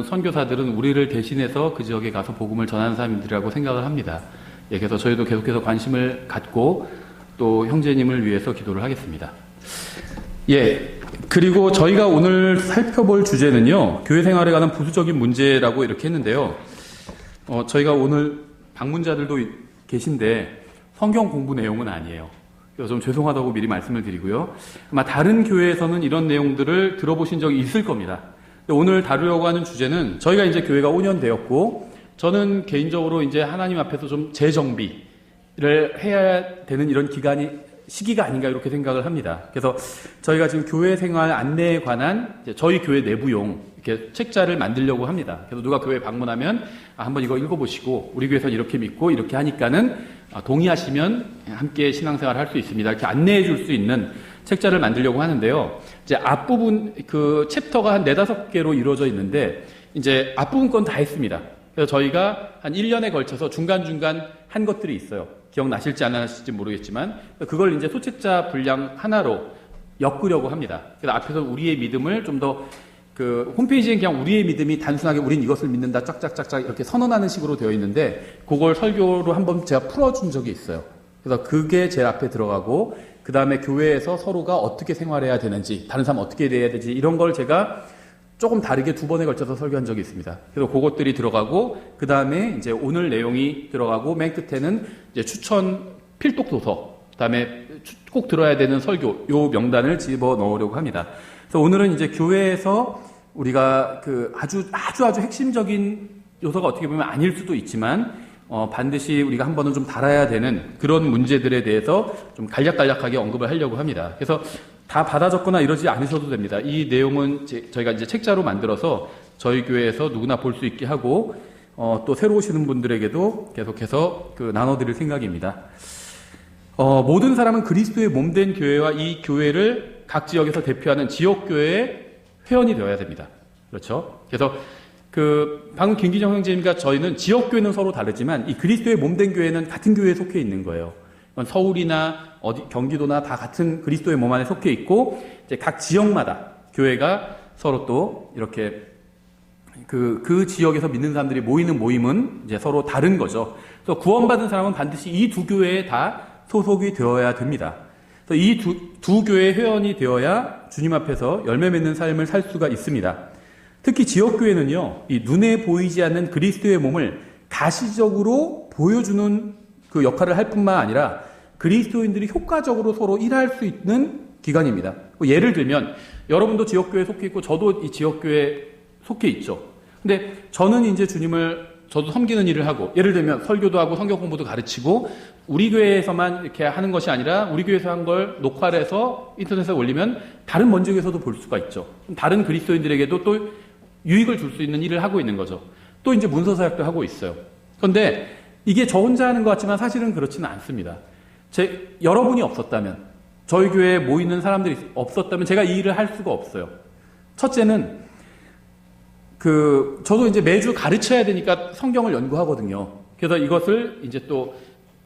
저는 선교사들은 우리를 대신해서 그 지역에 가서 복음을 전하는 사람들이라고 생각을 합니다. 예, 그래서 저희도 계속해서 관심을 갖고 또 형제님을 위해서 기도를 하겠습니다. 예, 그리고 저희가 오늘 살펴볼 주제는요, 교회 생활에 관한 부수적인 문제라고 이렇게 했는데요. 저희가 오늘 방문자들도 계신데 성경 공부 내용은 아니에요. 그래서 좀 죄송하다고 미리 말씀을 드리고요. 아마 다른 교회에서는 이런 내용들을 들어보신 적이 있을 겁니다. 오늘 다루려고 하는 주제는 저희가 이제 교회가 5년 되었고, 저는 개인적으로 이제 하나님 앞에서 좀 재정비를 해야 되는 이런 시기가 아닌가 이렇게 생각을 합니다. 그래서 저희가 지금 교회 생활 안내에 관한 저희 교회 내부용 이렇게 책자를 만들려고 합니다. 그래서 누가 교회 방문하면 한번 이거 읽어보시고 우리 교회에서는 이렇게 믿고 이렇게 하니까는 동의하시면 함께 신앙생활을 할 수 있습니다. 이렇게 안내해 줄 수 있는 책자를 만들려고 하는데요. 이제 앞부분 그 챕터가 한 4-5개로 이루어져 있는데 이제 앞부분 건 다 했습니다. 그래서 저희가 한 1년에 걸쳐서 중간중간 한 것들이 있어요. 기억나실지 안 나실지 모르겠지만 그걸 이제 소책자 분량 하나로 엮으려고 합니다. 그래서 앞에서 우리의 믿음을 좀 더 그 홈페이지에 그냥 우리의 믿음이 단순하게 우린 이것을 믿는다 짝짝짝짝 이렇게 선언하는 식으로 되어 있는데 그걸 설교로 한번 제가 풀어준 적이 있어요. 그래서 그게 제 앞에 들어가고 그 다음에 교회에서 서로가 어떻게 생활해야 되는지 다른 사람 어떻게 대해야 되지 이런 걸 제가 조금 다르게 2번에 걸쳐서 설교한 적이 있습니다. 그래서 그것들이 들어가고 그 다음에 이제 오늘 내용이 들어가고 맨 끝에는 이제 추천 필독 도서 그다음에 꼭 들어야 되는 설교 요 명단을 집어 넣으려고 합니다. 그래서 오늘은 이제 교회에서 우리가 그 아주 핵심적인 요소가 어떻게 보면 아닐 수도 있지만 반드시 우리가 한 번은 좀 다뤄야 되는 그런 문제들에 대해서 좀 간략간략하게 언급을 하려고 합니다. 그래서 다 받아 적거나 이러지 않으셔도 됩니다. 이 내용은 저희가 이제 책자로 만들어서 저희 교회에서 누구나 볼 수 있게 하고 또 새로 오시는 분들에게도 계속해서 나눠드릴 생각입니다. 모든 사람은 그리스도의 몸된 교회와 이 교회를 각 지역에서 대표하는 지역교회의 회원이 되어야 됩니다. 그렇죠? 그래서 방금 김기정 형제님과 저희는 지역교회는 서로 다르지만 이 그리스도의 몸된 교회는 같은 교회에 속해 있는 거예요. 서울이나 경기도나 다 같은 그리스도의 몸 안에 속해 있고, 이제 각 지역마다 교회가 서로 또 이렇게 그 지역에서 믿는 사람들이 모이는 모임은 이제 서로 다른 거죠. 그래서 구원받은 사람은 반드시 이 두 교회에 다 소속이 되어야 됩니다. 그래서 이 두 교회의 회원이 되어야 주님 앞에서 열매 맺는 삶을 살 수가 있습니다. 특히 지역교회는요, 이 눈에 보이지 않는 그리스도의 몸을 가시적으로 보여주는 그 역할을 할 뿐만 아니라 그리스도인들이 효과적으로 서로 일할 수 있는 기관입니다. 예를 들면 여러분도 지역교회에 속해 있고 저도 이 지역교회에 속해 있죠. 근데 저는 이제 저도 섬기는 일을 하고, 예를 들면 설교도 하고 성경 공부도 가르치고 우리 교회에서만 이렇게 하는 것이 아니라 우리 교회에서 한 걸 녹화를 해서 인터넷에 올리면 다른 먼지교회에서도 볼 수가 있죠. 다른 그리스도인들에게도 또 유익을 줄 수 있는 일을 하고 있는 거죠. 또 이제 문서사역도 하고 있어요. 그런데 이게 저 혼자 하는 것 같지만 사실은 그렇지는 않습니다. 여러분이 없었다면, 저희 교회에 모이는 사람들이 없었다면 제가 이 일을 할 수가 없어요. 첫째는 저도 이제 매주 가르쳐야 되니까 성경을 연구하거든요. 그래서 이것을 이제 또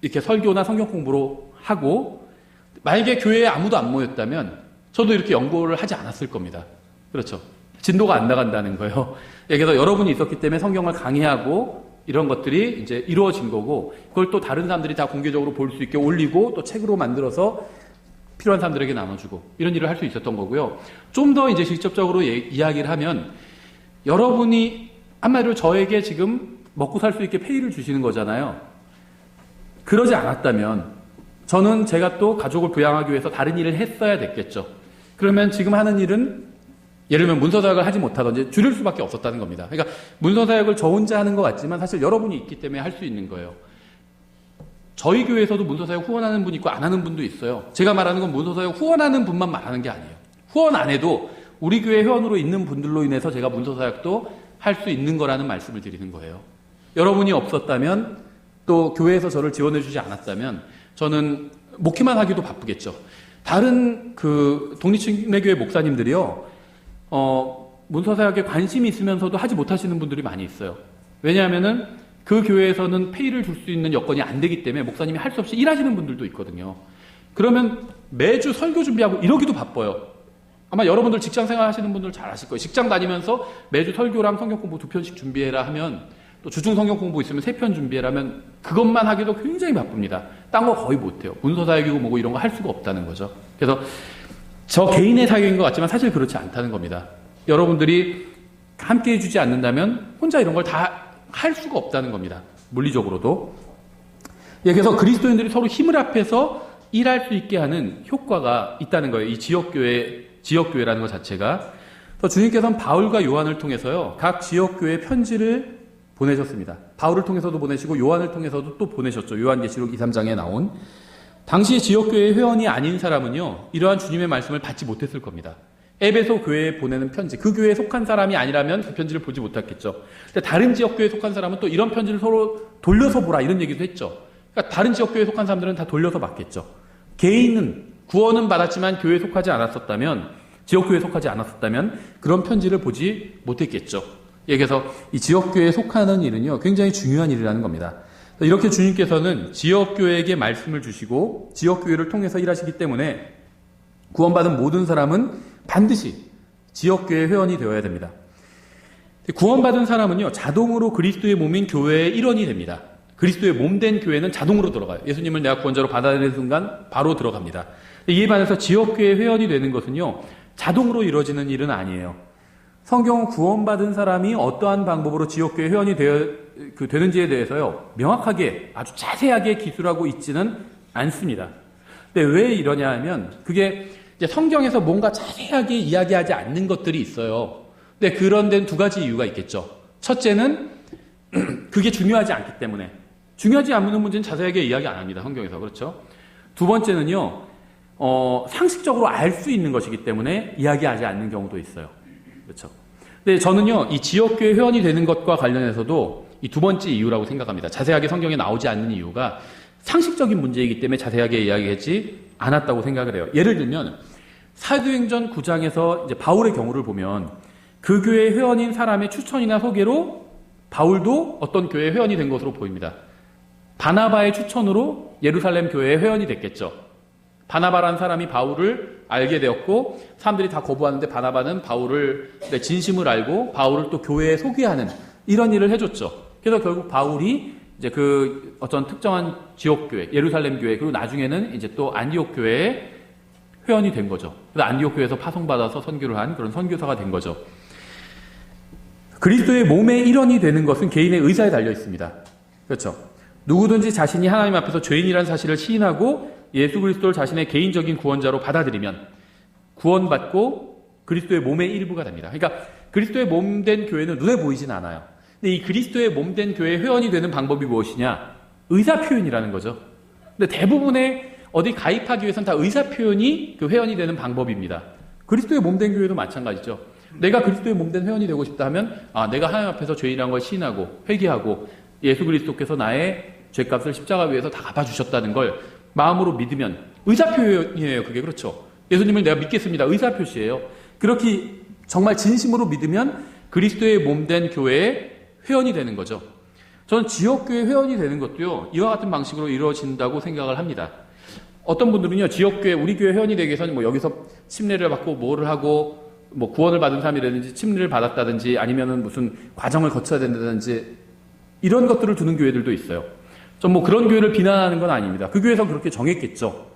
이렇게 설교나 성경 공부로 하고, 만약에 교회에 아무도 안 모였다면 저도 이렇게 연구를 하지 않았을 겁니다. 그렇죠. 진도가 안 나간다는 거예요. 그래서 여러분이 있었기 때문에 성경을 강의하고 이런 것들이 이제 이루어진 거고, 그걸 또 다른 사람들이 다 공개적으로 볼 수 있게 올리고 또 책으로 만들어서 필요한 사람들에게 나눠주고 이런 일을 할 수 있었던 거고요. 좀 더 이제 직접적으로 이야기를 하면, 여러분이 한마디로 저에게 지금 먹고 살 수 있게 페이를 주시는 거잖아요. 그러지 않았다면 저는 제가 또 가족을 부양하기 위해서 다른 일을 했어야 됐겠죠. 그러면 지금 하는 일은 예를 들면 문서사역을 하지 못하든지 줄일 수밖에 없었다는 겁니다. 그러니까 문서사역을 저 혼자 하는 것 같지만 사실 여러분이 있기 때문에 할 수 있는 거예요. 저희 교회에서도 문서사역 후원하는 분이 있고 안 하는 분도 있어요. 제가 말하는 건 문서사역 후원하는 분만 말하는 게 아니에요. 후원 안 해도 우리 교회 회원으로 있는 분들로 인해서 제가 문서사역도 할 수 있는 거라는 말씀을 드리는 거예요. 여러분이 없었다면, 또 교회에서 저를 지원해 주지 않았다면 저는 목회만 하기도 바쁘겠죠. 다른 독립침례교회 목사님들이요, 문서사역에 관심이 있으면서도 하지 못하시는 분들이 많이 있어요. 왜냐하면은 그 교회에서는 페이를 줄 수 있는 여건이 안 되기 때문에 목사님이 할 수 없이 일하시는 분들도 있거든요. 그러면 매주 설교 준비하고 이러기도 바빠요. 아마 여러분들 직장 생활 하시는 분들 잘 아실 거예요. 직장 다니면서 매주 설교랑 성경 공부 2편씩 준비해라 하면, 또 주중 성경 공부 있으면 3편 준비해라 하면 그것만 하기도 굉장히 바쁩니다. 딴 거 거의 못해요. 문서 사역이고 뭐고 이런 거 할 수가 없다는 거죠. 그래서 저 개인의 사역인 것 같지만 사실 그렇지 않다는 겁니다. 여러분들이 함께 해주지 않는다면 혼자 이런 걸 다 할 수가 없다는 겁니다. 물리적으로도. 예, 그래서 그리스도인들이 서로 힘을 합해서 일할 수 있게 하는 효과가 있다는 거예요. 이 지역교회라는 것 자체가. 주님께서는 바울과 요한을 통해서요, 각 지역교회에 편지를 보내셨습니다. 바울을 통해서도 보내시고 요한을 통해서도 또 보내셨죠. 요한계시록 2, 3장에 나온. 당시에 지역교회의 회원이 아닌 사람은요, 이러한 주님의 말씀을 받지 못했을 겁니다. 에베소 교회에 보내는 편지, 그 교회에 속한 사람이 아니라면 그 편지를 보지 못했겠죠. 근데 다른 지역교회에 속한 사람은 또 이런 편지를 서로 돌려서 보라 이런 얘기도 했죠. 그러니까 다른 지역교회에 속한 사람들은 다 돌려서 받겠죠. 개인은 구원은 받았지만 교회에 속하지 않았었다면, 지역교회에 속하지 않았었다면 그런 편지를 보지 못했겠죠. 예, 그래서 이 지역교회에 속하는 일은요, 굉장히 중요한 일이라는 겁니다. 이렇게 주님께서는 지역교회에게 말씀을 주시고 지역교회를 통해서 일하시기 때문에 구원받은 모든 사람은 반드시 지역교회 회원이 되어야 됩니다. 구원받은 사람은요, 자동으로 그리스도의 몸인 교회의 일원이 됩니다. 그리스도의 몸된 교회는 자동으로 들어가요. 예수님을 내가 구원자로 받아들이는 순간 바로 들어갑니다. 이에 반해서 지역교회 회원이 되는 것은요, 자동으로 이루어지는 일은 아니에요. 성경은 구원받은 사람이 어떠한 방법으로 지역교회 회원이 되는지에 대해서요, 명확하게 아주 자세하게 기술하고 있지는 않습니다. 근데 왜 이러냐 하면 그게 이제 성경에서 뭔가 자세하게 이야기하지 않는 것들이 있어요. 근데 그런 데는 두 가지 이유가 있겠죠. 첫째는 그게 중요하지 않기 때문에. 중요하지 않는 문제는 자세하게 이야기 안 합니다. 성경에서. 그렇죠? 두 번째는요, 상식적으로 알 수 있는 것이기 때문에 이야기하지 않는 경우도 있어요. 그렇죠? 근데 저는요, 이 지역교회 회원이 되는 것과 관련해서도 이 두 번째 이유라고 생각합니다. 자세하게 성경에 나오지 않는 이유가 상식적인 문제이기 때문에 자세하게 이야기하지 않았다고 생각을 해요. 예를 들면 사도행전 9장에서 이제 바울의 경우를 보면 그 교회 회원인 사람의 추천이나 소개로 바울도 어떤 교회 회원이 된 것으로 보입니다. 바나바의 추천으로 예루살렘 교회의 회원이 됐겠죠. 바나바라는 사람이 바울을 알게 되었고 사람들이 다 거부하는데 바나바는 바울을 진심을 알고 바울을 또 교회에 소개하는 이런 일을 해줬죠. 그래서 결국 바울이 이제 그 어떤 특정한 지역 교회, 예루살렘 교회, 그리고 나중에는 이제 또 안디옥 교회의 회원이 된 거죠. 그래서 안디옥 교회에서 파송받아서 선교를 한 그런 선교사가 된 거죠. 그리스도의 몸의 일원이 되는 것은 개인의 의사에 달려 있습니다. 그렇죠? 누구든지 자신이 하나님 앞에서 죄인이라는 사실을 시인하고 예수 그리스도를 자신의 개인적인 구원자로 받아들이면 구원받고 그리스도의 몸의 일부가 됩니다. 그러니까 그리스도의 몸된 교회는 눈에 보이진 않아요. 근데 이 그리스도의 몸된 교회의 회원이 되는 방법이 무엇이냐? 의사표현이라는 거죠. 근데 대부분의 어디 가입하기 위해서는 다 의사표현이 그 회원이 되는 방법입니다. 그리스도의 몸된 교회도 마찬가지죠. 내가 그리스도의 몸된 회원이 되고 싶다 하면 내가 하나님 앞에서 죄인이라는 걸 시인하고 회개하고 예수 그리스도께서 나의 죄값을 십자가 위에서 다 갚아주셨다는 걸 마음으로 믿으면 의사표현이에요. 그게 그렇죠. 예수님을 내가 믿겠습니다. 의사표시예요. 그렇게 정말 진심으로 믿으면 그리스도의 몸된 교회의 회원이 되는 거죠. 저는 지역교회 회원이 되는 것도요, 이와 같은 방식으로 이루어진다고 생각을 합니다. 어떤 분들은요, 지역교회, 우리 교회 회원이 되기 위해서는 뭐 여기서 침례를 받고 뭐를 하고, 뭐 구원을 받은 사람이라든지 침례를 받았다든지 아니면은 무슨 과정을 거쳐야 된다든지 이런 것들을 두는 교회들도 있어요. 전 뭐 그런 교회를 비난하는 건 아닙니다. 그 교회에서 그렇게 정했겠죠.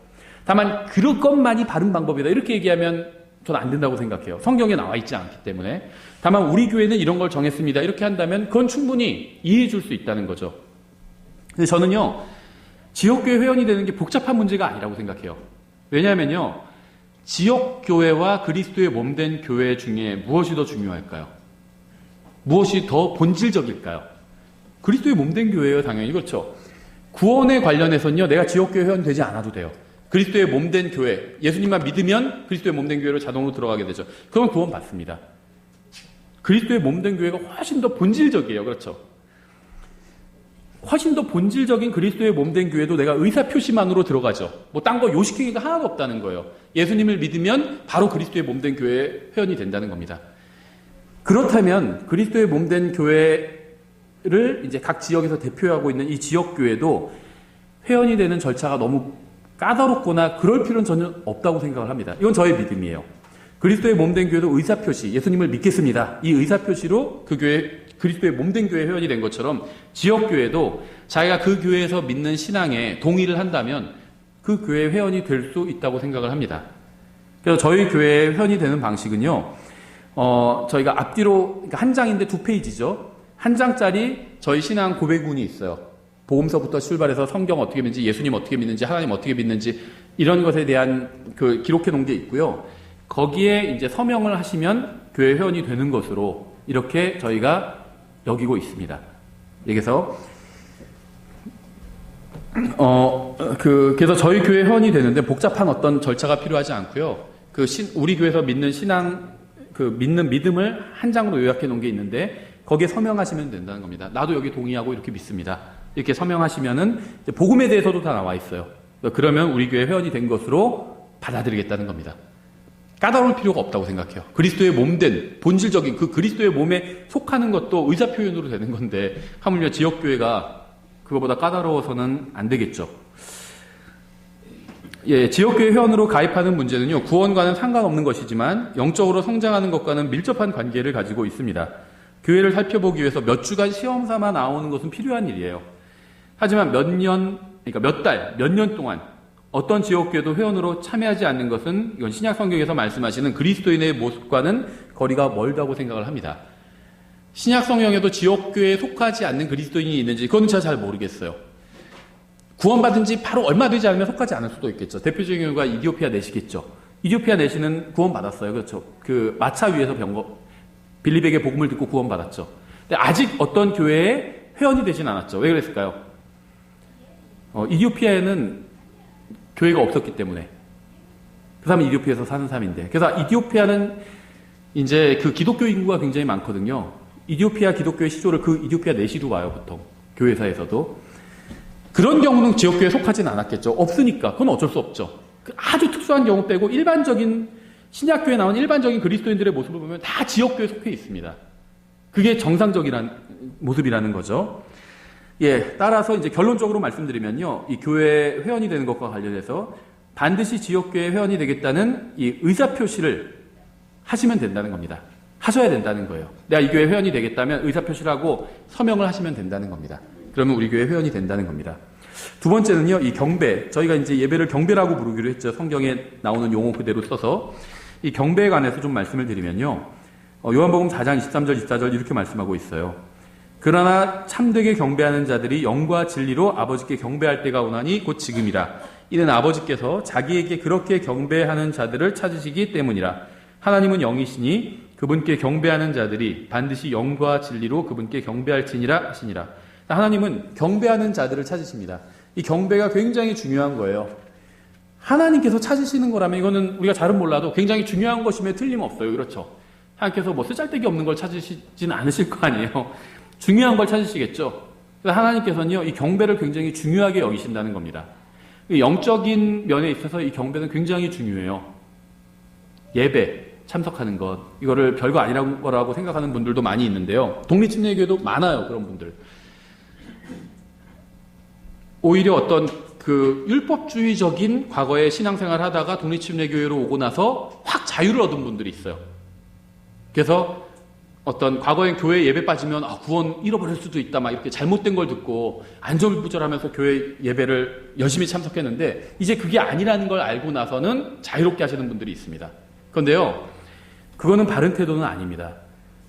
다만, 그것만이 바른 방법이다. 이렇게 얘기하면 저는 안 된다고 생각해요. 성경에 나와 있지 않기 때문에. 다만 우리 교회는 이런 걸 정했습니다. 이렇게 한다면 그건 충분히 이해해 줄 수 있다는 거죠. 근데 저는요, 지역교회 회원이 되는 게 복잡한 문제가 아니라고 생각해요. 왜냐하면요, 지역교회와 그리스도의 몸된 교회 중에 무엇이 더 중요할까요? 무엇이 더 본질적일까요? 그리스도의 몸된 교회예요, 당연히. 그렇죠. 구원에 관련해서는요, 내가 지역교회 회원 되지 않아도 돼요. 그리스도의 몸된 교회, 예수님만 믿으면 그리스도의 몸된 교회로 자동으로 들어가게 되죠. 그러면 구원 받습니다. 그리스도의 몸된 교회가 훨씬 더 본질적이에요. 그렇죠? 훨씬 더 본질적인 그리스도의 몸된 교회도 내가 의사표시만으로 들어가죠. 뭐 딴 거 요식행위가 하나도 없다는 거예요. 예수님을 믿으면 바로 그리스도의 몸된 교회의 회원이 된다는 겁니다. 그렇다면 그리스도의 몸된 교회를 이제 각 지역에서 대표하고 있는 이 지역교회도 회원이 되는 절차가 너무 까다롭거나 그럴 필요는 전혀 없다고 생각을 합니다. 이건 저의 믿음이에요. 그리스도의 몸된 교회도 의사표시, 예수님을 믿겠습니다. 이 의사표시로 그 교회, 그리스도의 몸된 교회 회원이 된 것처럼 지역교회도 자기가 그 교회에서 믿는 신앙에 동의를 한다면 그 교회 회원이 될 수 있다고 생각을 합니다. 그래서 저희 교회 회원이 되는 방식은요, 저희가 앞뒤로, 그러니까 한 장인데 2페이지죠. 한 장짜리 저희 신앙 고백문이 있어요. 복음서부터 출발해서 성경 어떻게 믿는지, 예수님 어떻게 믿는지, 하나님 어떻게 믿는지, 이런 것에 대한 그 기록해 놓은 게 있고요. 거기에 이제 서명을 하시면 교회 회원이 되는 것으로 이렇게 저희가 여기고 있습니다. 그래서 그래서 저희 교회 회원이 되는데 복잡한 어떤 절차가 필요하지 않고요. 우리 교회에서 믿는 신앙, 믿는 믿음을 한 장으로 요약해 놓은 게 있는데 거기에 서명하시면 된다는 겁니다. 나도 여기 동의하고 이렇게 믿습니다. 이렇게 서명하시면은 복음에 대해서도 다 나와 있어요. 그러면 우리 교회 회원이 된 것으로 받아들이겠다는 겁니다. 까다로울 필요가 없다고 생각해요. 그리스도의 몸된 본질적인 그 그리스도의 몸에 속하는 것도 의사 표현으로 되는 건데 하물며 지역교회가 그거보다 까다로워서는 안 되겠죠. 예, 지역교회 회원으로 가입하는 문제는요, 구원과는 상관없는 것이지만 영적으로 성장하는 것과는 밀접한 관계를 가지고 있습니다. 교회를 살펴보기 위해서 몇 주간 시험 삼아 나오는 것은 필요한 일이에요. 하지만 몇 년 동안 어떤 지역교회도 회원으로 참여하지 않는 것은 이건 신약 성경에서 말씀하시는 그리스도인의 모습과는 거리가 멀다고 생각을 합니다. 신약 성경에도 지역교회에 속하지 않는 그리스도인이 있는지 그건 제가 잘 모르겠어요. 구원받은 지 바로 얼마 되지 않으면 속하지 않을 수도 있겠죠. 대표적인 경우가 이디오피아 내시겠죠. 이디오피아 내시는 구원받았어요. 그렇죠. 그 마차 위에서 빌립에게 복음을 듣고 구원받았죠. 근데 아직 어떤 교회에 회원이 되진 않았죠. 왜 그랬을까요? 이디오피아에는 교회가 없었기 때문에. 그 사람은 이디오피아에서 사는 사람인데. 그래서 이디오피아는 이제 그 기독교 인구가 굉장히 많거든요. 이디오피아 기독교의 시조를 그 이디오피아 내시로 와요, 보통. 교회사에서도. 그런 경우는 지역교회에 속하진 않았겠죠. 없으니까. 그건 어쩔 수 없죠. 아주 특수한 경우 빼고 일반적인, 신약교회에 나온 일반적인 그리스도인들의 모습을 보면 다 지역교회에 속해 있습니다. 그게 정상적인 모습이라는 거죠. 예, 따라서 이제 결론적으로 말씀드리면요, 이 교회 회원이 되는 것과 관련해서 반드시 지역교회 회원이 되겠다는 이 의사표시를 하시면 된다는 겁니다. 하셔야 된다는 거예요. 내가 이 교회 회원이 되겠다면 의사표시를 하고 서명을 하시면 된다는 겁니다. 그러면 우리 교회 회원이 된다는 겁니다. 두 번째는요, 이 경배. 저희가 이제 예배를 경배라고 부르기로 했죠. 성경에 나오는 용어 그대로 써서. 이 경배에 관해서 좀 말씀을 드리면요, 요한복음 4장 23절, 24절 이렇게 말씀하고 있어요. 그러나 참되게 경배하는 자들이 영과 진리로 아버지께 경배할 때가 오나니 곧 지금이라. 이는 아버지께서 자기에게 그렇게 경배하는 자들을 찾으시기 때문이라. 하나님은 영이시니 그분께 경배하는 자들이 반드시 영과 진리로 그분께 경배할지니라 하시니라. 하나님은 경배하는 자들을 찾으십니다. 이 경배가 굉장히 중요한 거예요. 하나님께서 찾으시는 거라면 이거는 우리가 잘은 몰라도 굉장히 중요한 것임에 틀림없어요. 그렇죠? 하나님께서 뭐 쓰잘데기 없는 걸 찾으시진 않으실 거 아니에요. 중요한 걸 찾으시겠죠. 그래서 하나님께서는요, 이 경배를 굉장히 중요하게 여기신다는 겁니다. 영적인 면에 있어서 이 경배는 굉장히 중요해요. 예배, 참석하는 것, 이거를 별거 아니라고 생각하는 분들도 많이 있는데요. 독립침례교회도 많아요, 그런 분들. 오히려 어떤 그 율법주의적인 과거에 신앙생활을 하다가 독립침례교회로 오고 나서 확 자유를 얻은 분들이 있어요. 그래서 어떤 과거엔 교회 예배 빠지면 구원 잃어버릴 수도 있다 막 이렇게 잘못된 걸 듣고 안절부절하면서 교회 예배를 열심히 참석했는데 이제 그게 아니라는 걸 알고 나서는 자유롭게 하시는 분들이 있습니다. 그런데요, 그거는 바른 태도는 아닙니다.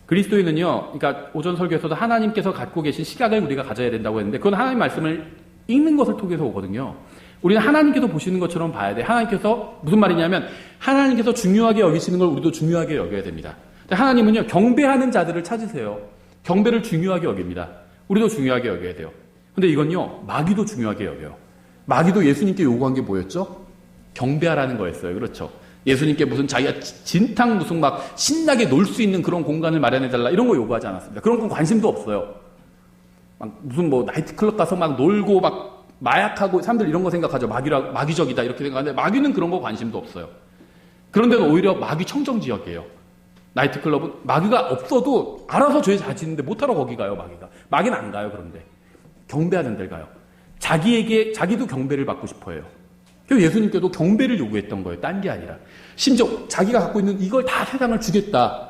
그리스도인은요, 그러니까 오전 설교에서도 하나님께서 갖고 계신 시각을 우리가 가져야 된다고 했는데 그건 하나님 말씀을 읽는 것을 통해서 오거든요. 우리는 하나님께서 보시는 것처럼 봐야 돼. 하나님께서 무슨 말이냐면 하나님께서 중요하게 여기시는 걸 우리도 중요하게 여겨야 됩니다. 하나님은요, 경배하는 자들을 찾으세요. 경배를 중요하게 여깁니다. 우리도 중요하게 여겨야 돼요. 근데 이건요, 마귀도 중요하게 여겨요. 마귀도 예수님께 요구한 게 뭐였죠? 경배하라는 거였어요. 그렇죠? 예수님께 무슨 자기가 진탕 무슨 막 신나게 놀 수 있는 그런 공간을 마련해달라 이런 거 요구하지 않았습니다. 그런 건 관심도 없어요. 막 무슨 뭐 나이트클럽 가서 막 놀고 막 마약하고 사람들 이런 거 생각하죠. 마귀적이다 이렇게 생각하는데 마귀는 그런 거 관심도 없어요. 그런 데는 오히려 마귀 청정지역이에요. 나이트클럽은 마귀가 없어도 알아서 죄 잘 짓는데 못하러 거기 가요, 마귀가. 마귀는 안 가요, 그런데. 경배하는 데를 가요. 자기도 경배를 받고 싶어 해요. 그래서 예수님께도 경배를 요구했던 거예요. 딴 게 아니라. 심지어 자기가 갖고 있는 이걸 다 세상을 주겠다.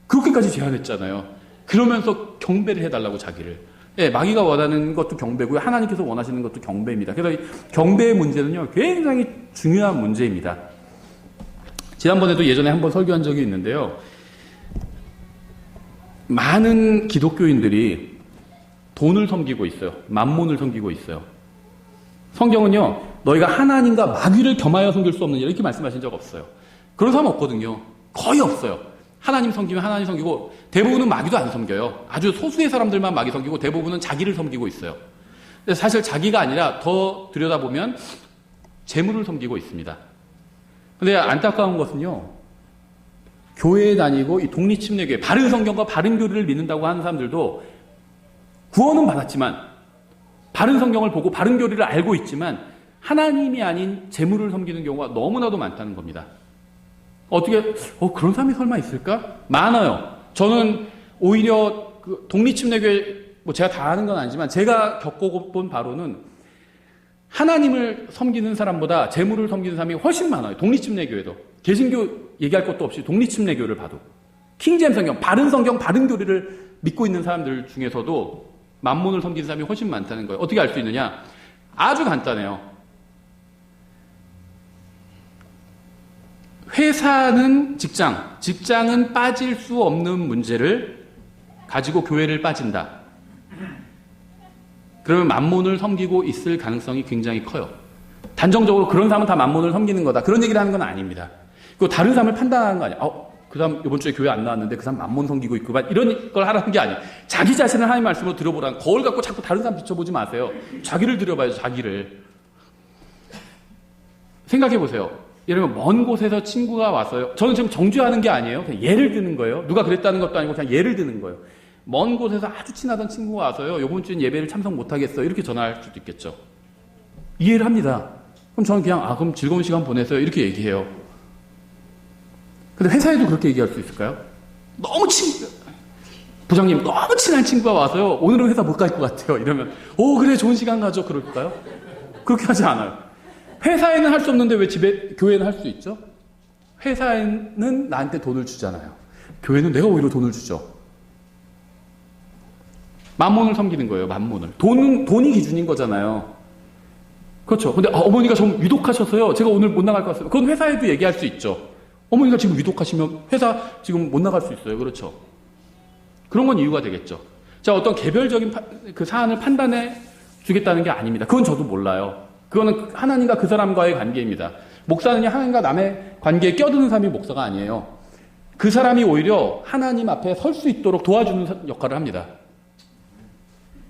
그렇게까지 제안했잖아요. 그러면서 경배를 해달라고 자기를. 예, 마귀가 원하는 것도 경배고요. 하나님께서 원하시는 것도 경배입니다. 그래서 이 경배의 문제는요, 굉장히 중요한 문제입니다. 지난번에도 예전에 한번 설교한 적이 있는데요. 많은 기독교인들이 돈을 섬기고 있어요. 만몬을 섬기고 있어요. 성경은요, 너희가 하나님과 마귀를 겸하여 섬길 수 없느냐 이렇게 말씀하신 적 없어요. 그런 사람 없거든요. 거의 없어요. 하나님 섬기면 하나님 섬기고 대부분은 마귀도 안 섬겨요. 아주 소수의 사람들만 마귀 섬기고 대부분은 자기를 섬기고 있어요. 근데 사실 자기가 아니라 더 들여다보면 재물을 섬기고 있습니다. 근데 안타까운 것은요, 교회에 다니고 이 독립침례교회, 바른 성경과 바른 교리를 믿는다고 하는 사람들도 구원은 받았지만, 바른 성경을 보고 바른 교리를 알고 있지만 하나님이 아닌 재물을 섬기는 경우가 너무나도 많다는 겁니다. 어떻게 그런 사람이 설마 있을까? 많아요. 저는 오히려 그 독립침례교회, 뭐 제가 다 아는 건 아니지만 제가 겪어본 바로는 하나님을 섬기는 사람보다 재물을 섬기는 사람이 훨씬 많아요. 독립침례교회도. 개신교 얘기할 것도 없이 독립침례교회를 봐도. 킹제임스 성경, 바른 성경, 바른 교리를 믿고 있는 사람들 중에서도 만몬을 섬기는 사람이 훨씬 많다는 거예요. 어떻게 알 수 있느냐? 아주 간단해요. 회사는 직장은 빠질 수 없는 문제를 가지고 교회를 빠진다. 그러면 만몬을 섬기고 있을 가능성이 굉장히 커요. 단정적으로 그런 사람은 다 만몬을 섬기는 거다. 그런 얘기를 하는 건 아닙니다. 그리고 다른 사람을 판단하는 거 아니야. 그 사람 이번 주에 교회 안 나왔는데 그 사람 만몬 섬기고 있구만. 이런 걸 하라는 게 아니에요. 자기 자신을 하나님 말씀으로 들어보라는, 거울 갖고 자꾸 다른 사람 비춰보지 마세요. 자기를 들여봐야죠. 자기를. 생각해 보세요. 예를 들면 먼 곳에서 친구가 왔어요. 저는 지금 정죄하는 게 아니에요. 그냥 예를 드는 거예요. 누가 그랬다는 것도 아니고 그냥 예를 드는 거예요. 먼 곳에서 아주 친하던 친구가 와서요, 이번 주엔 예배를 참석 못하겠어요. 이렇게 전화할 수도 있겠죠. 이해를 합니다. 그럼 저는 그냥 그럼 즐거운 시간 보내세요. 이렇게 얘기해요. 근데 회사에도 그렇게 얘기할 수 있을까요? 부장님 너무 친한 친구가 와서요, 오늘은 회사 못 갈 것 같아요. 이러면 그래 좋은 시간 가죠. 그럴까요? 그렇게 하지 않아요. 회사에는 할 수 없는데 왜 교회는 할 수 있죠? 회사에는 나한테 돈을 주잖아요. 교회는 내가 오히려 돈을 주죠. 만몬을 섬기는 거예요. 만몬을. 돈이 기준인 거잖아요. 그렇죠. 근데 어머니가 좀 위독하셔서요, 제가 오늘 못 나갈 것 같아요. 그건 회사에도 얘기할 수 있죠. 어머니가 지금 위독하시면 회사 지금 못 나갈 수 있어요. 그렇죠. 그런 건 이유가 되겠죠. 자, 어떤 개별적인 그 사안을 판단해 주겠다는 게 아닙니다. 그건 저도 몰라요. 그거는 하나님과 그 사람과의 관계입니다. 목사는 하나님과 남의 관계에 껴드는 사람이 목사가 아니에요. 그 사람이 오히려 하나님 앞에 설 수 있도록 도와주는 역할을 합니다.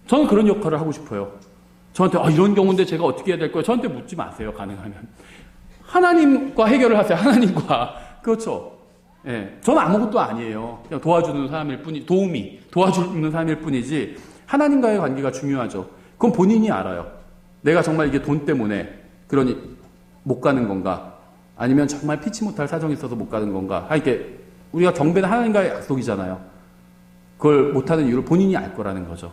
저는 그런 역할을 하고 싶어요. 저한테 이런 경우인데 제가 어떻게 해야 될 거예요? 저한테 묻지 마세요. 가능하면. 하나님과 해결을 하세요. 하나님과. 그렇죠. 예. 저는 아무것도 아니에요. 그냥 도와주는 사람일 도와주는 사람일 뿐이지, 하나님과의 관계가 중요하죠. 그건 본인이 알아요. 내가 정말 이게 돈 때문에 그러니 못 가는 건가? 아니면 정말 피치 못할 사정이 있어서 못 가는 건가? 이렇게 우리가 경배는 하나님과의 약속이잖아요. 그걸 못하는 이유를 본인이 알 거라는 거죠.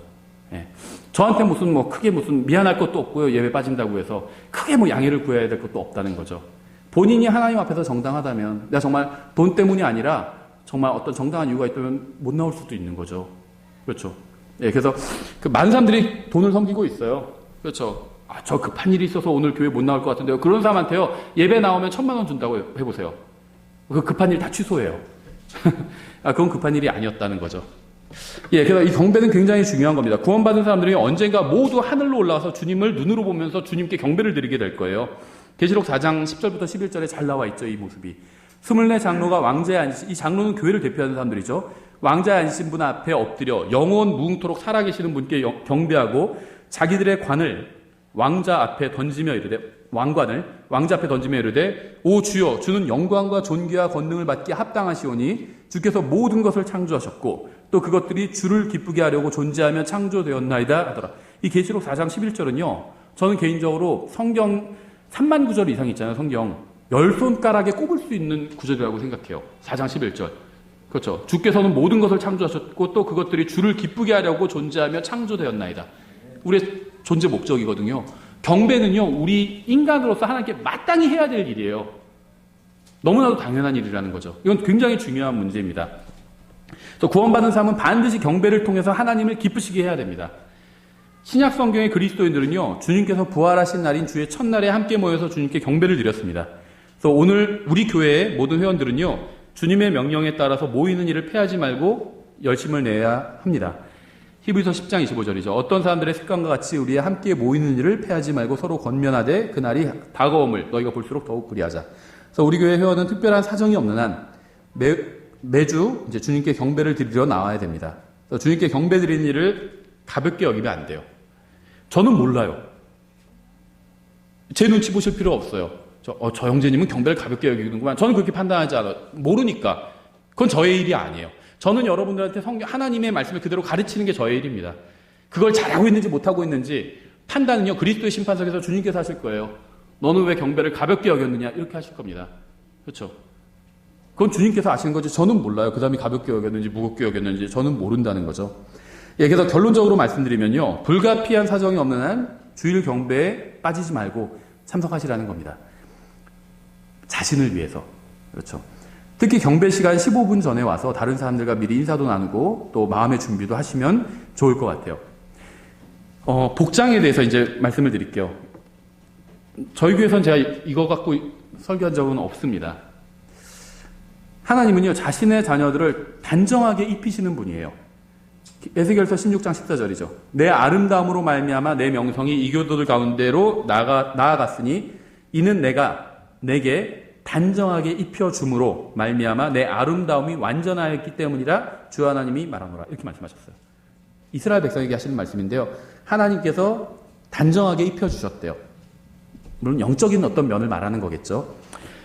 예. 저한테 크게 미안할 것도 없고요. 예배 빠진다고 해서 크게 양해를 구해야 될 것도 없다는 거죠. 본인이 하나님 앞에서 정당하다면, 내가 정말 돈 때문이 아니라 정말 어떤 정당한 이유가 있다면 못 나올 수도 있는 거죠. 그렇죠. 예, 그래서 많은 사람들이 돈을 섬기고 있어요. 그렇죠. 저 급한 일이 있어서 오늘 교회 못 나올 것 같은데요. 그런 사람한테요, 예배 나오면 1,000만 원 준다고 해보세요. 그 급한 일 다 취소해요. 그건 급한 일이 아니었다는 거죠. 예, 그래서 이 경배는 굉장히 중요한 겁니다. 구원받은 사람들이 언젠가 모두 하늘로 올라와서 주님을 눈으로 보면서 주님께 경배를 드리게 될 거예요. 계시록 4장 10절부터 11절에 잘 나와 있죠, 이 모습이. 24 장로가 왕자에 앉으신, 이 장로는 교회를 대표하는 사람들이죠. 왕자에 앉으신 분 앞에 엎드려 영원 무궁토록 살아계시는 분께 경배하고 자기들의 관을 왕자 앞에 던지며 이르되, 왕자 앞에 던지며 이르되, 오 주여, 주는 영광과 존귀와 권능을 받기에 합당하시오니 주께서 모든 것을 창조하셨고 또 그것들이 주를 기쁘게 하려고 존재하며 창조되었나이다 하더라. 이 계시록 4장 11절은요, 저는 개인적으로 성경 3만 구절 이상 있잖아요. 성경 10손가락에 꼽을 수 있는 구절이라고 생각해요. 4장 11절. 그렇죠. 주께서는 모든 것을 창조하셨고 또 그것들이 주를 기쁘게 하려고 존재하며 창조되었나이다. 우리의 존재 목적이거든요. 경배는요, 우리 인간으로서 하나님께 마땅히 해야 될 일이에요. 너무나도 당연한 일이라는 거죠. 이건 굉장히 중요한 문제입니다. 그래서 구원받은 사람은 반드시 경배를 통해서 하나님을 기쁘시게 해야 됩니다. 신약 성경의 그리스도인들은요, 주님께서 부활하신 날인 주의 첫날에 함께 모여서 주님께 경배를 드렸습니다. 그래서 오늘 우리 교회의 모든 회원들은요, 주님의 명령에 따라서 모이는 일을 패하지 말고 열심을 내야 합니다. 히브리서 10장 25절이죠. 어떤 사람들의 습관과 같이 우리의 함께 모이는 일을 패하지 말고 서로 권면하되 그날이 다가옴을 너희가 볼수록 더욱 그리하자. 그래서 우리 교회 회원은 특별한 사정이 없는 한 매주 이제 주님께 경배를 드리러 나와야 됩니다. 그래서 주님께 경배 드리는 일을 가볍게 여기면 안 돼요. 저는 몰라요. 제 눈치 보실 필요 없어요. 저 형제님은 경배를 가볍게 여기는구만. 저는 그렇게 판단하지 않아요. 모르니까. 그건 저의 일이 아니에요. 저는 여러분들한테 하나님의 말씀을 그대로 가르치는 게 저의 일입니다. 그걸 잘하고 있는지 못하고 있는지 판단은요, 그리스도의 심판석에서 주님께서 하실 거예요. 너는 왜 경배를 가볍게 여겼느냐? 이렇게 하실 겁니다. 그렇죠? 그건 주님께서 아시는 거지. 저는 몰라요. 그 다음에 가볍게 여겼는지 무겁게 여겼는지 저는 모른다는 거죠. 예, 그래서 결론적으로 말씀드리면요, 불가피한 사정이 없는 한 주일 경배에 빠지지 말고 참석하시라는 겁니다. 자신을 위해서. 그렇죠. 특히 경배 시간 15분 전에 와서 다른 사람들과 미리 인사도 나누고 또 마음의 준비도 하시면 좋을 것 같아요. 복장에 대해서 이제 말씀을 드릴게요. 저희 교회에서는 제가 이거 갖고 설교한 적은 없습니다. 하나님은요, 자신의 자녀들을 단정하게 입히시는 분이에요. 에스겔서 16장 14절이죠. 내 아름다움으로 말미암아 내 명성이 이교도들 가운데로 나아갔으니 이는 내가 내게 단정하게 입혀줌으로 말미암아 내 아름다움이 완전하였기 때문이라 주 하나님이 말하노라. 이렇게 말씀하셨어요. 이스라엘 백성에게 하시는 말씀인데요. 하나님께서 단정하게 입혀주셨대요. 물론 영적인 어떤 면을 말하는 거겠죠.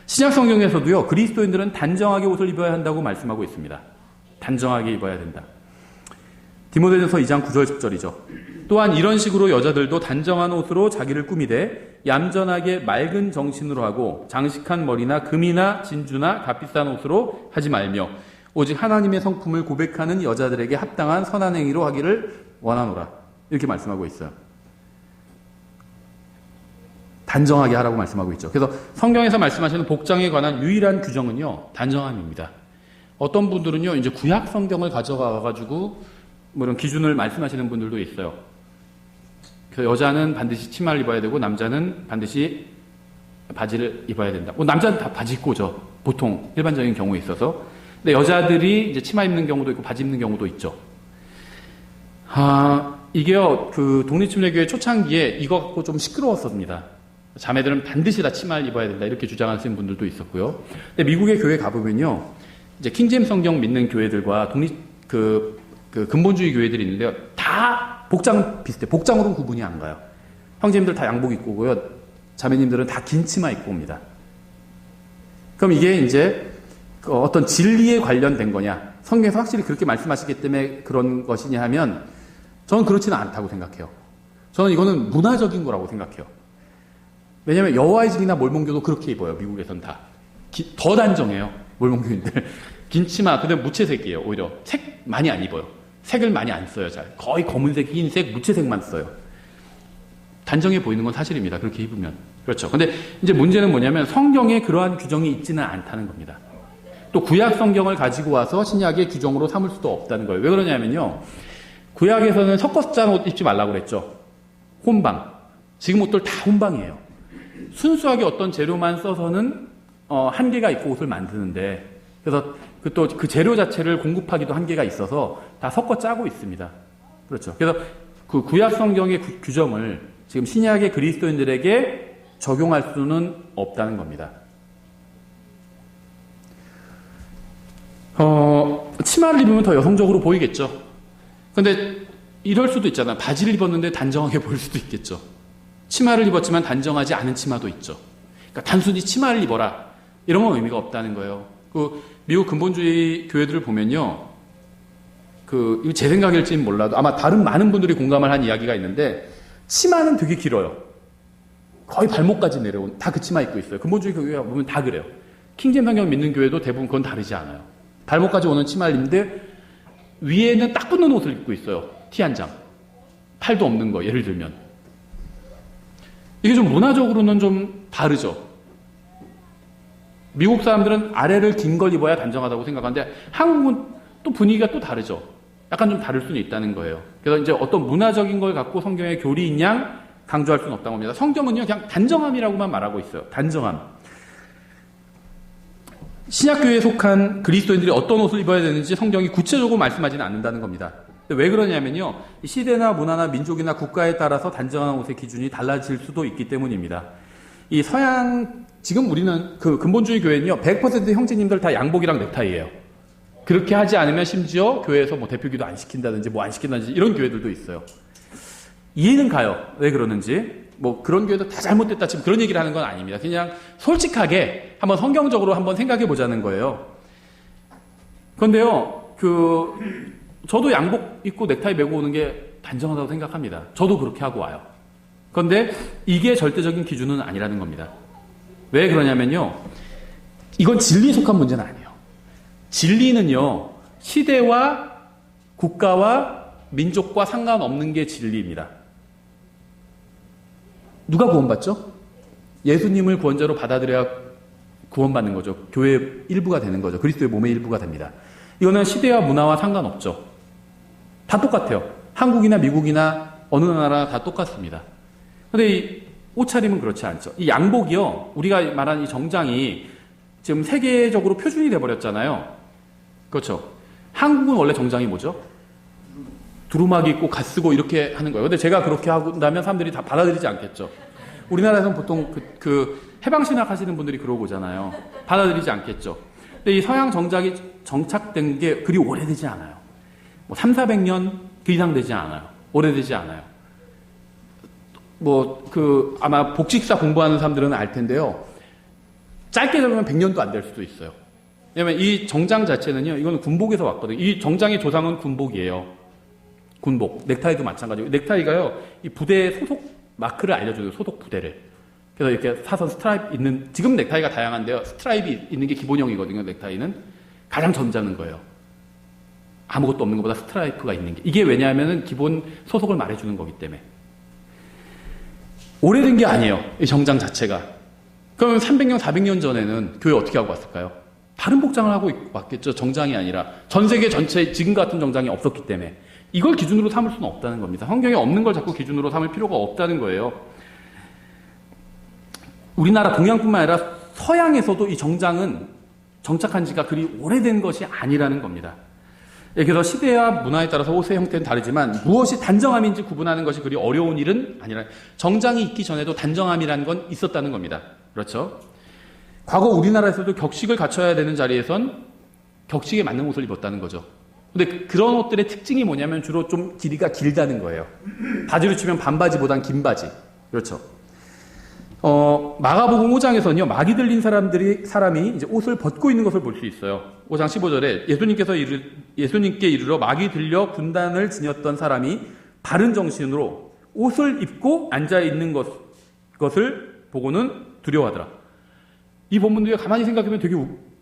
신약 성경에서도요, 그리스도인들은 단정하게 옷을 입어야 한다고 말씀하고 있습니다. 단정하게 입어야 된다. 디모데전서 2장 9절 10절이죠. 또한 이런 식으로 여자들도 단정한 옷으로 자기를 꾸미되 얌전하게 맑은 정신으로 하고 장식한 머리나 금이나 진주나 값비싼 옷으로 하지 말며 오직 하나님의 성품을 고백하는 여자들에게 합당한 선한 행위로 하기를 원하노라. 이렇게 말씀하고 있어요. 단정하게 하라고 말씀하고 있죠. 그래서 성경에서 말씀하시는 복장에 관한 유일한 규정은요, 단정함입니다. 어떤 분들은요, 이제 구약 성경을 가져가가지고 뭐 이런 기준을 말씀하시는 분들도 있어요. 그래서 여자는 반드시 치마를 입어야 되고 남자는 반드시 바지를 입어야 된다. 뭐 남자는 다 바지 입고 오죠. 보통 일반적인 경우에 있어서. 근데 여자들이 이제 치마 입는 경우도 있고 바지 입는 경우도 있죠. 이게요, 그 독립침례교회 초창기에 이거 갖고 좀 시끄러웠습니다. 자매들은 반드시 다 치마를 입어야 된다. 이렇게 주장하시는 분들도 있었고요. 근데 미국의 교회 가보면요, 이제 킹제임스 성경 믿는 교회들과 그 근본주의 교회들이 있는데요. 다 복장 비슷해. 복장으로는 구분이 안 가요. 형제님들 다 양복 입고 오고요. 자매님들은 다 긴 치마 입고 옵니다. 그럼 이게 이제 어떤 진리에 관련된 거냐? 성경에서 확실히 그렇게 말씀하시기 때문에 그런 것이냐 하면 저는 그렇지는 않다고 생각해요. 저는 이거는 문화적인 거라고 생각해요. 왜냐하면 여호와의 증인이나 몰몬교도 그렇게 입어요. 미국에서는 다. 더 단정해요. 몰몬교인들. 긴 치마, 근데 무채색이에요. 오히려 색 많이 안 입어요. 색을 많이 안 써요. 잘. 거의 검은색, 흰색, 무채색만 써요. 단정해 보이는 건 사실입니다. 그렇게 입으면. 그렇죠. 근데 이제 문제는 뭐냐면 성경에 그러한 규정이 있지는 않다는 겁니다. 또 구약 성경을 가지고 와서 신약의 규정으로 삼을 수도 없다는 거예요. 왜 그러냐면요, 구약에서는 섞어서 짠 옷 입지 말라고 그랬죠. 혼방. 지금 옷들 다 혼방이에요. 순수하게 어떤 재료만 써서는 한계가 있고 옷을 만드는데, 그래서 그 재료 자체를 공급하기도 한계가 있어서 다 섞어 짜고 있습니다. 그렇죠. 그래서 그 구약 성경의 규정을 지금 신약의 그리스도인들에게 적용할 수는 없다는 겁니다. 치마를 입으면 더 여성적으로 보이겠죠. 근데 이럴 수도 있잖아. 바지를 입었는데 단정하게 보일 수도 있겠죠. 치마를 입었지만 단정하지 않은 치마도 있죠. 그러니까 단순히 치마를 입어라, 이런 건 의미가 없다는 거예요. 미국 근본주의 교회들을 보면요, 이거 제 생각일지는 몰라도 아마 다른 많은 분들이 공감을 한 이야기가 있는데, 치마는 되게 길어요. 거의 발목까지 내려온, 다 그 치마 입고 있어요. 근본주의 교회 보면 다 그래요. 킹제임스 성경 믿는 교회도 대부분 그건 다르지 않아요. 발목까지 오는 치마를 입는데 위에는 딱 붙는 옷을 입고 있어요. 티 한 장. 팔도 없는 거, 예를 들면. 이게 좀 문화적으로는 좀 다르죠. 미국 사람들은 아래를 긴 걸 입어야 단정하다고 생각하는데 한국은 또 분위기가 또 다르죠. 약간 좀 다를 수는 있다는 거예요. 그래서 이제 어떤 문화적인 걸 갖고 성경의 교리인 양 강조할 수는 없다고 합니다. 성경은요, 그냥 단정함이라고만 말하고 있어요. 단정함. 신약교회에 속한 그리스도인들이 어떤 옷을 입어야 되는지 성경이 구체적으로 말씀하지는 않는다는 겁니다. 왜 그러냐면요, 시대나 문화나 민족이나 국가에 따라서 단정한 옷의 기준이 달라질 수도 있기 때문입니다. 이 서양, 지금 우리는 그 근본주의 교회는요, 100% 형제님들 다 양복이랑 넥타이예요. 그렇게 하지 않으면 심지어 교회에서 뭐 대표기도 안 시킨다든지 뭐 안 시킨다든지 이런 교회들도 있어요. 이해는 가요. 왜 그러는지. 뭐 그런 교회도 다 잘못됐다 지금 그런 얘기를 하는 건 아닙니다. 그냥 솔직하게 한번 성경적으로 한번 생각해 보자는 거예요. 그런데요, 저도 양복 입고 넥타이 메고 오는 게 단정하다고 생각합니다. 저도 그렇게 하고 와요. 그런데 이게 절대적인 기준은 아니라는 겁니다. 왜 그러냐면요, 이건 진리에 속한 문제는 아니에요. 진리는요, 시대와 국가와 민족과 상관없는 게 진리입니다. 누가 구원받죠? 예수님을 구원자로 받아들여야 구원받는 거죠. 교회의 일부가 되는 거죠. 그리스도의 몸의 일부가 됩니다. 이거는 시대와 문화와 상관없죠. 다 똑같아요. 한국이나 미국이나 어느 나라 다 똑같습니다. 그런데 이 옷차림은 그렇지 않죠. 이 양복이요, 우리가 말하는 이 정장이 지금 세계적으로 표준이 돼버렸잖아요. 그렇죠. 한국은 원래 정장이 뭐죠? 두루마기 입고 갓 쓰고 이렇게 하는 거예요. 근데 제가 그렇게 한다면 사람들이 다 받아들이지 않겠죠. 우리나라에서는 보통 해방신학 하시는 분들이 그러고 오잖아요. 받아들이지 않겠죠. 근데 이 서양 정장이 정착된 게 그리 오래되지 않아요. 뭐 300~400년 그 이상 되지 않아요. 오래되지 않아요. 아마 복식사 공부하는 사람들은 알 텐데요. 짧게 잡으면 100년도 안 될 수도 있어요. 왜냐면 이 정장 자체는요, 이거는 군복에서 왔거든요. 이 정장의 조상은 군복이에요. 군복. 넥타이도 마찬가지고. 넥타이가요, 이 부대의 소속 마크를 알려줘요. 소속 부대를. 그래서 이렇게 사선 스트라이프 있는, 지금 넥타이가 다양한데요. 스트라이프 있는 게 기본형이거든요. 넥타이는. 가장 점잖은 거예요. 아무것도 없는 것보다 스트라이프가 있는 게. 이게 왜냐하면 기본 소속을 말해주는 거기 때문에. 오래된 게 아니에요. 이 정장 자체가. 그러면 300년, 400년 전에는 교회 어떻게 하고 왔을까요? 다른 복장을 하고 왔겠죠. 정장이 아니라. 전 세계 전체에 지금 같은 정장이 없었기 때문에. 이걸 기준으로 삼을 수는 없다는 겁니다. 성경에 없는 걸 자꾸 기준으로 삼을 필요가 없다는 거예요. 우리나라 동양뿐만 아니라 서양에서도 이 정장은 정착한 지가 그리 오래된 것이 아니라는 겁니다. 그래서 시대와 문화에 따라서 옷의 형태는 다르지만 무엇이 단정함인지 구분하는 것이 그리 어려운 일은 아니라, 정장이 있기 전에도 단정함이라는 건 있었다는 겁니다. 그렇죠? 과거 우리나라에서도 격식을 갖춰야 되는 자리에선 격식에 맞는 옷을 입었다는 거죠. 근데 그런 옷들의 특징이 뭐냐면 주로 좀 길이가 길다는 거예요. 바지로 치면 반바지보단 긴 바지. 그렇죠. 마가복음 5장에서는요, 마귀 들린 사람이 이제 옷을 벗고 있는 것을 볼 수 있어요. 5장 15절에 예수님께 이르러 마귀 들려 군단을 지녔던 사람이 바른 정신으로 옷을 입고 앉아 있는 것을 보고는 두려워하더라. 이 본문도 가만히 생각해보면 되게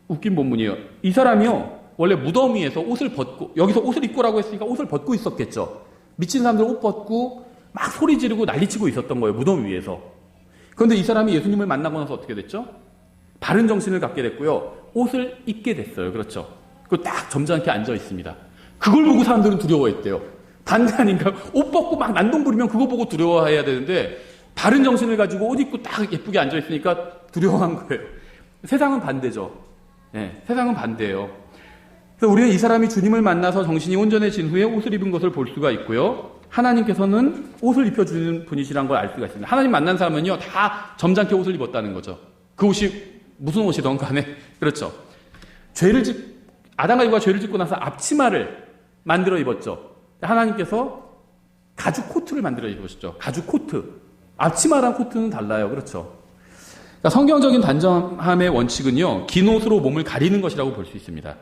웃긴 본문이에요. 이 사람이요, 원래 무덤 위에서 옷을 벗고, 여기서 옷을 입고라고 했으니까 옷을 벗고 있었겠죠. 미친 사람들 옷 벗고 막 소리 지르고 난리치고 있었던 거예요, 무덤 위에서. 그런데 이 사람이 예수님을 만나고 나서 어떻게 됐죠? 바른 정신을 갖게 됐고요, 옷을 입게 됐어요. 그렇죠. 그리고 딱 점잖게 앉아 있습니다. 그걸 보고 사람들은 두려워했대요. 반대 아닌가? 옷 벗고 막 난동 부리면 그거 보고 두려워해야 되는데, 바른 정신을 가지고 옷 입고 딱 예쁘게 앉아 있으니까 두려워한 거예요. 세상은 반대죠. 네, 세상은 반대예요. 그래서 우리는 이 사람이 주님을 만나서 정신이 온전해진 후에 옷을 입은 것을 볼 수가 있고요, 하나님께서는 옷을 입혀주는 분이시란 걸 알 수가 있습니다. 하나님 만난 사람은요, 다 점잖게 옷을 입었다는 거죠. 그 옷이 무슨 옷이든 간에. 그렇죠. 아담과 이브가 죄를 짓고 나서 앞치마를 만들어 입었죠. 하나님께서 가죽 코트를 만들어 입으셨죠. 가죽 코트. 앞치마랑 코트는 달라요. 그렇죠. 그러니까 성경적인 단정함의 원칙은요, 긴 옷으로 몸을 가리는 것이라고 볼 수 있습니다.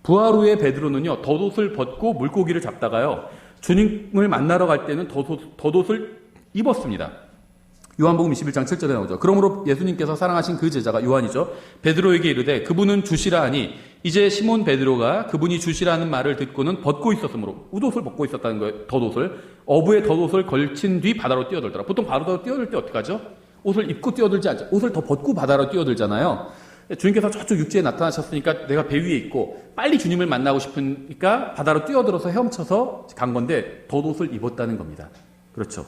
부활 후에 베드로는요, 덧옷을 벗고 물고기를 잡다가요, 주님을 만나러 갈 때는 덧옷을 입었습니다. 요한복음 21장 7절에 나오죠. 그러므로 예수님께서 사랑하신 그 제자가 요한이죠. 베드로에게 이르되 그분은 주시라 하니 이제 시몬 베드로가 그분이 주시라는 말을 듣고는 벗고 있었으므로 웃옷을 벗고 있었다는 거예요. 덧옷을. 어부의 덧옷을 걸친 뒤 바다로 뛰어들더라. 보통 바다로 뛰어들 때 어떻게 하죠? 옷을 입고 뛰어들지 않죠. 옷을 더 벗고 바다로 뛰어들잖아요. 주님께서 저쪽 육지에 나타나셨으니까 내가 배 위에 있고 빨리 주님을 만나고 싶으니까 바다로 뛰어들어서 헤엄쳐서 간 건데 덧옷을 입었다는 겁니다. 그렇죠.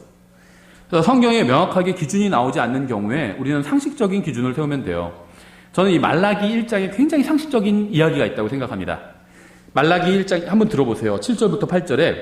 그래서 성경에 명확하게 기준이 나오지 않는 경우에 우리는 상식적인 기준을 세우면 돼요. 저는 이 말라기 1장에 굉장히 상식적인 이야기가 있다고 생각합니다. 말라기 1장 한번 들어보세요. 7절부터 8절에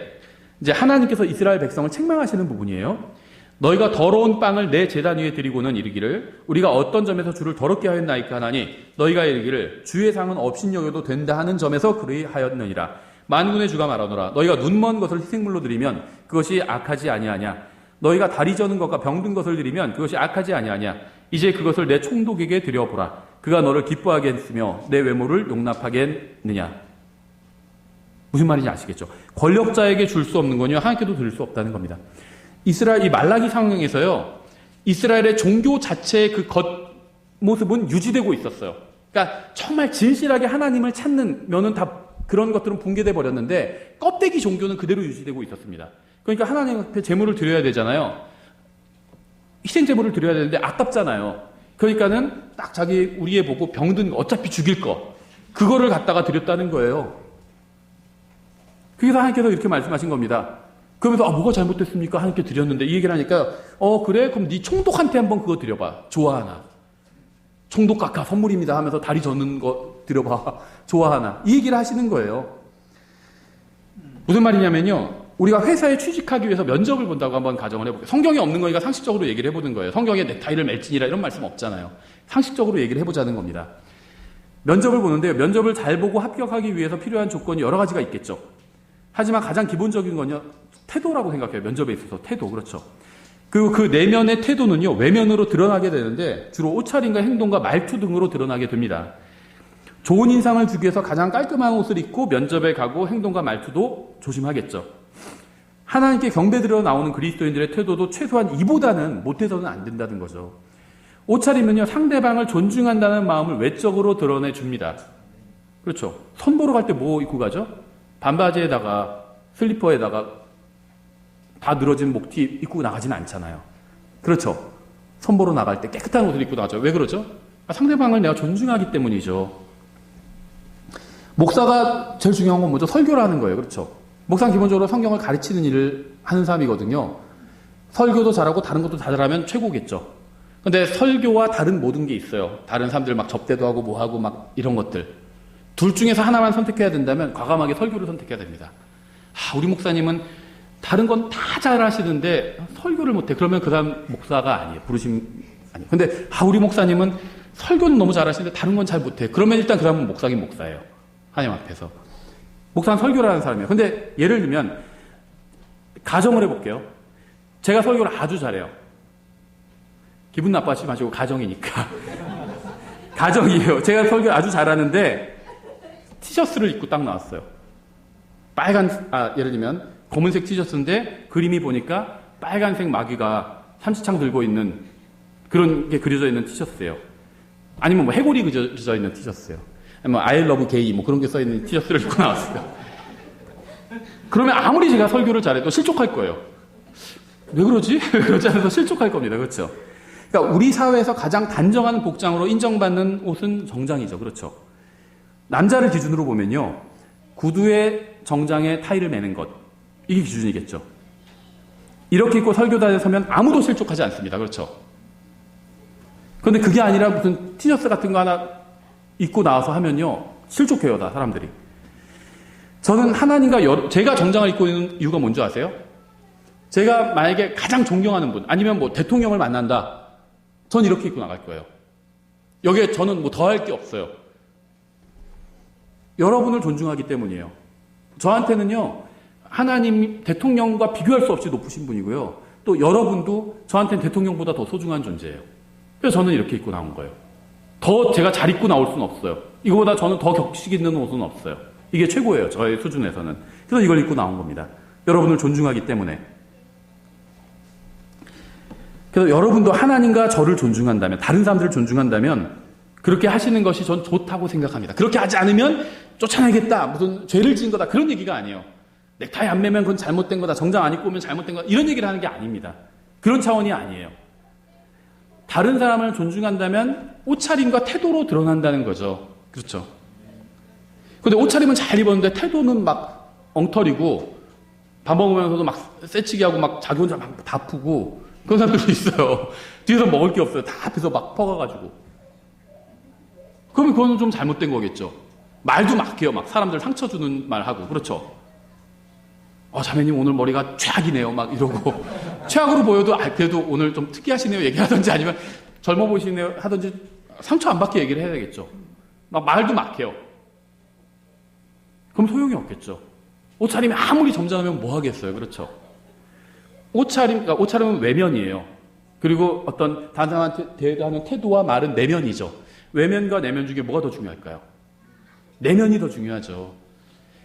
이제 하나님께서 이스라엘 백성을 책망하시는 부분이에요. 너희가 더러운 빵을 내 제단 위에 드리고는 이르기를 우리가 어떤 점에서 주를 더럽게 하였나이까 하나니 너희가 이르기를 주의 상은 업신여겨도 된다 하는 점에서 그리하였느니라. 만군의 주가 말하노라. 너희가 눈먼 것을 희생물로 드리면 그것이 악하지 아니하냐. 너희가 다리 저는 것과 병든 것을 드리면 그것이 악하지 아니하냐. 이제 그것을 내 총독에게 드려보라. 그가 너를 기뻐하게 했으며 내 외모를 용납하게 했느냐. 무슨 말인지 아시겠죠? 권력자에게 줄 수 없는 건요 하나님께도 드릴 수 없다는 겁니다. 이스라엘 이 말라기 상황에서요 이스라엘의 종교 자체의 그 겉모습은 유지되고 있었어요. 그러니까 정말 진실하게 하나님을 찾는 면은 다 그런 것들은 붕괴돼 버렸는데 껍데기 종교는 그대로 유지되고 있었습니다. 그러니까 하나님 앞에 제물을 드려야 되잖아요. 희생 제물을 드려야 되는데 아깝잖아요. 그러니까는 딱 자기 우리에 보고 병든 거 어차피 죽일 거 그거를 갖다가 드렸다는 거예요. 그래서 하나님께서 이렇게 말씀하신 겁니다. 그러면서 뭐가 잘못됐습니까? 하나님께 드렸는데 이 얘기를 하니까 그래? 그럼 네 총독한테 한번 그거 드려봐. 좋아하나? 총독 각하 선물입니다 하면서 다리 젓는 거 드려봐. 좋아하나? 이 얘기를 하시는 거예요. 무슨 말이냐면요. 우리가 회사에 취직하기 위해서 면접을 본다고 한번 가정을 해볼게요. 성경에 없는 거니까 상식적으로 얘기를 해보는 거예요. 성경에 넥타이를 멜진이라 이런 말씀 없잖아요. 상식적으로 얘기를 해보자는 겁니다. 면접을 보는데 면접을 잘 보고 합격하기 위해서 필요한 조건이 여러 가지가 있겠죠. 하지만 가장 기본적인 건요. 태도라고 생각해요. 면접에 있어서 태도. 그렇죠. 그리고 그 내면의 태도는요. 외면으로 드러나게 되는데 주로 옷차림과 행동과 말투 등으로 드러나게 됩니다. 좋은 인상을 주기 위해서 가장 깔끔한 옷을 입고 면접에 가고 행동과 말투도 조심하겠죠. 하나님께 경배드려 나오는 그리스도인들의 태도도 최소한 이보다는 못해서는 안 된다는 거죠. 옷차림은요. 상대방을 존중한다는 마음을 외적으로 드러내 줍니다. 그렇죠. 선보러 갈 때 뭐 입고 가죠? 반바지에다가 슬리퍼에다가 다 늘어진 목티 입고 나가지는 않잖아요. 그렇죠. 선보러 나갈 때 깨끗한 옷을 입고 나가죠. 왜 그러죠? 상대방을 내가 존중하기 때문이죠. 목사가 제일 중요한 건 뭐죠? 설교라는 거예요. 그렇죠. 목사는 기본적으로 성경을 가르치는 일을 하는 사람이거든요. 설교도 잘하고 다른 것도 다 잘하면 최고겠죠. 근데 설교와 다른 모든 게 있어요. 다른 사람들 막 접대도 하고 뭐 하고 막 이런 것들. 둘 중에서 하나만 선택해야 된다면 과감하게 설교를 선택해야 됩니다. 우리 목사님은 다른 건 다 잘하시는데 설교를 못해. 그러면 그 사람 목사가 아니에요. 부르심 아니에요. 근데 우리 목사님은 설교는 너무 잘하시는데 다른 건 잘 못해. 그러면 일단 그 사람은 목사긴 목사예요. 하나님 앞에서. 목사는 설교를 하는 사람이에요. 근데 예를 들면 가정을 해볼게요. 제가 설교를 아주 잘해요. 기분 나빠하지 마시고 가정이니까. 가정이에요. 제가 설교를 아주 잘하는데 티셔츠를 입고 딱 나왔어요. 예를 들면 검은색 티셔츠인데 그림이 보니까 빨간색 마귀가 삼시창 들고 있는 그런 게 그려져 있는 티셔츠예요. 아니면 뭐 해골이 그려져 있는 티셔츠예요. 아니면 I love gay 뭐 그런 게 써 있는 티셔츠를 입고 나왔어요. 그러면 아무리 제가 설교를 잘해도 실족할 거예요. 왜 그러지? 그러지 않아서 실족할 겁니다. 그렇죠? 그러니까 우리 사회에서 가장 단정한 복장으로 인정받는 옷은 정장이죠. 그렇죠? 남자를 기준으로 보면요. 구두에 정장에 타이를 매는 것. 이게 기준이겠죠. 이렇게 입고 설교단에 서면 아무도 실족하지 않습니다. 그렇죠? 그런데 그게 아니라 무슨 티셔츠 같은 거 하나 입고 나와서 하면요. 실족해요. 다 사람들이. 저는 하나님과 제가 정장을 입고 있는 이유가 뭔지 아세요? 제가 만약에 가장 존경하는 분 아니면 뭐 대통령을 만난다. 전 이렇게 입고 나갈 거예요. 여기에 저는 뭐 더 할 게 없어요. 여러분을 존중하기 때문이에요. 저한테는요. 하나님 대통령과 비교할 수 없이 높으신 분이고요. 또 여러분도 저한테는 대통령보다 더 소중한 존재예요. 그래서 저는 이렇게 입고 나온 거예요. 더 제가 잘 입고 나올 수는 없어요. 이거보다 저는 더 격식 있는 옷은 없어요. 이게 최고예요. 저의 수준에서는. 그래서 이걸 입고 나온 겁니다. 여러분을 존중하기 때문에. 그래서 여러분도 하나님과 저를 존중한다면, 다른 사람들을 존중한다면 그렇게 하시는 것이 전 좋다고 생각합니다. 그렇게 하지 않으면 쫓아내겠다, 무슨 죄를 지은 거다, 그런 얘기가 아니에요. 넥타이 안 매면 그건 잘못된 거다, 정장 안 입고 오면 잘못된 거다, 이런 얘기를 하는 게 아닙니다. 그런 차원이 아니에요. 다른 사람을 존중한다면 옷차림과 태도로 드러난다는 거죠. 그렇죠. 근데 옷차림은 잘 입었는데 태도는 막 엉터리고, 밥 먹으면서도 막 새치기 하고 막 자기 혼자 막 다 푸고, 그런 사람들도 있어요. 뒤에서 먹을 게 없어요. 다 앞에서 막 퍼가가지고. 그러면 그거는 좀 잘못된 거겠죠. 말도 막 해요. 막 사람들 상처 주는 말 하고. 그렇죠. 자매님 오늘 머리가 최악이네요. 막 이러고. 최악으로 보여도, 그래도 오늘 좀 특이하시네요. 얘기하든지, 아니면 젊어 보이시네요. 하든지, 상처 안 받게 얘기를 해야 되겠죠. 막 말도 막 해요. 그럼 소용이 없겠죠. 옷차림이 아무리 점잖으면 뭐 하겠어요. 그렇죠. 옷차림은 외면이에요. 그리고 어떤 다른 사람한테 대하는 태도와 말은 내면이죠. 외면과 내면 중에 뭐가 더 중요할까요? 내면이 더 중요하죠.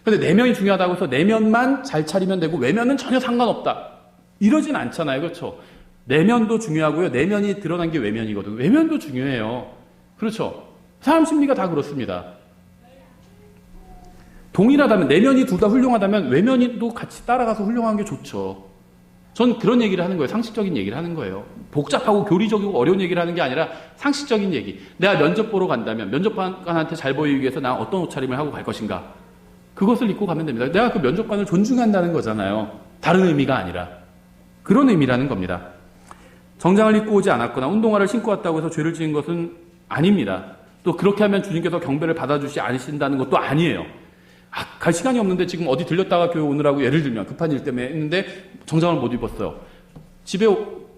그런데 내면이 중요하다고 해서 내면만 잘 차리면 되고 외면은 전혀 상관없다, 이러진 않잖아요. 그렇죠. 내면도 중요하고요. 내면이 드러난 게 외면이거든요. 외면도 중요해요. 그렇죠. 사람 심리가 다 그렇습니다. 동일하다면, 내면이 둘 다 훌륭하다면 외면이도 같이 따라가서 훌륭한 게 좋죠. 전 그런 얘기를 하는 거예요. 상식적인 얘기를 하는 거예요. 복잡하고 교리적이고 어려운 얘기를 하는 게 아니라 상식적인 얘기. 내가 면접 보러 간다면 면접관한테 잘 보이기 위해서 나 어떤 옷차림을 하고 갈 것인가, 그것을 입고 가면 됩니다. 내가 그 면접관을 존중한다는 거잖아요. 다른 의미가 아니라. 그런 의미라는 겁니다. 정장을 입고 오지 않았거나 운동화를 신고 왔다고 해서 죄를 지은 것은 아닙니다. 또 그렇게 하면 주님께서 경배를 받아주지 않으신다는 것도 아니에요. 갈 시간이 없는데 지금 어디 들렸다가 교회 오느라고, 예를 들면 급한 일 때문에 했는데 정장을 못 입었어요. 집에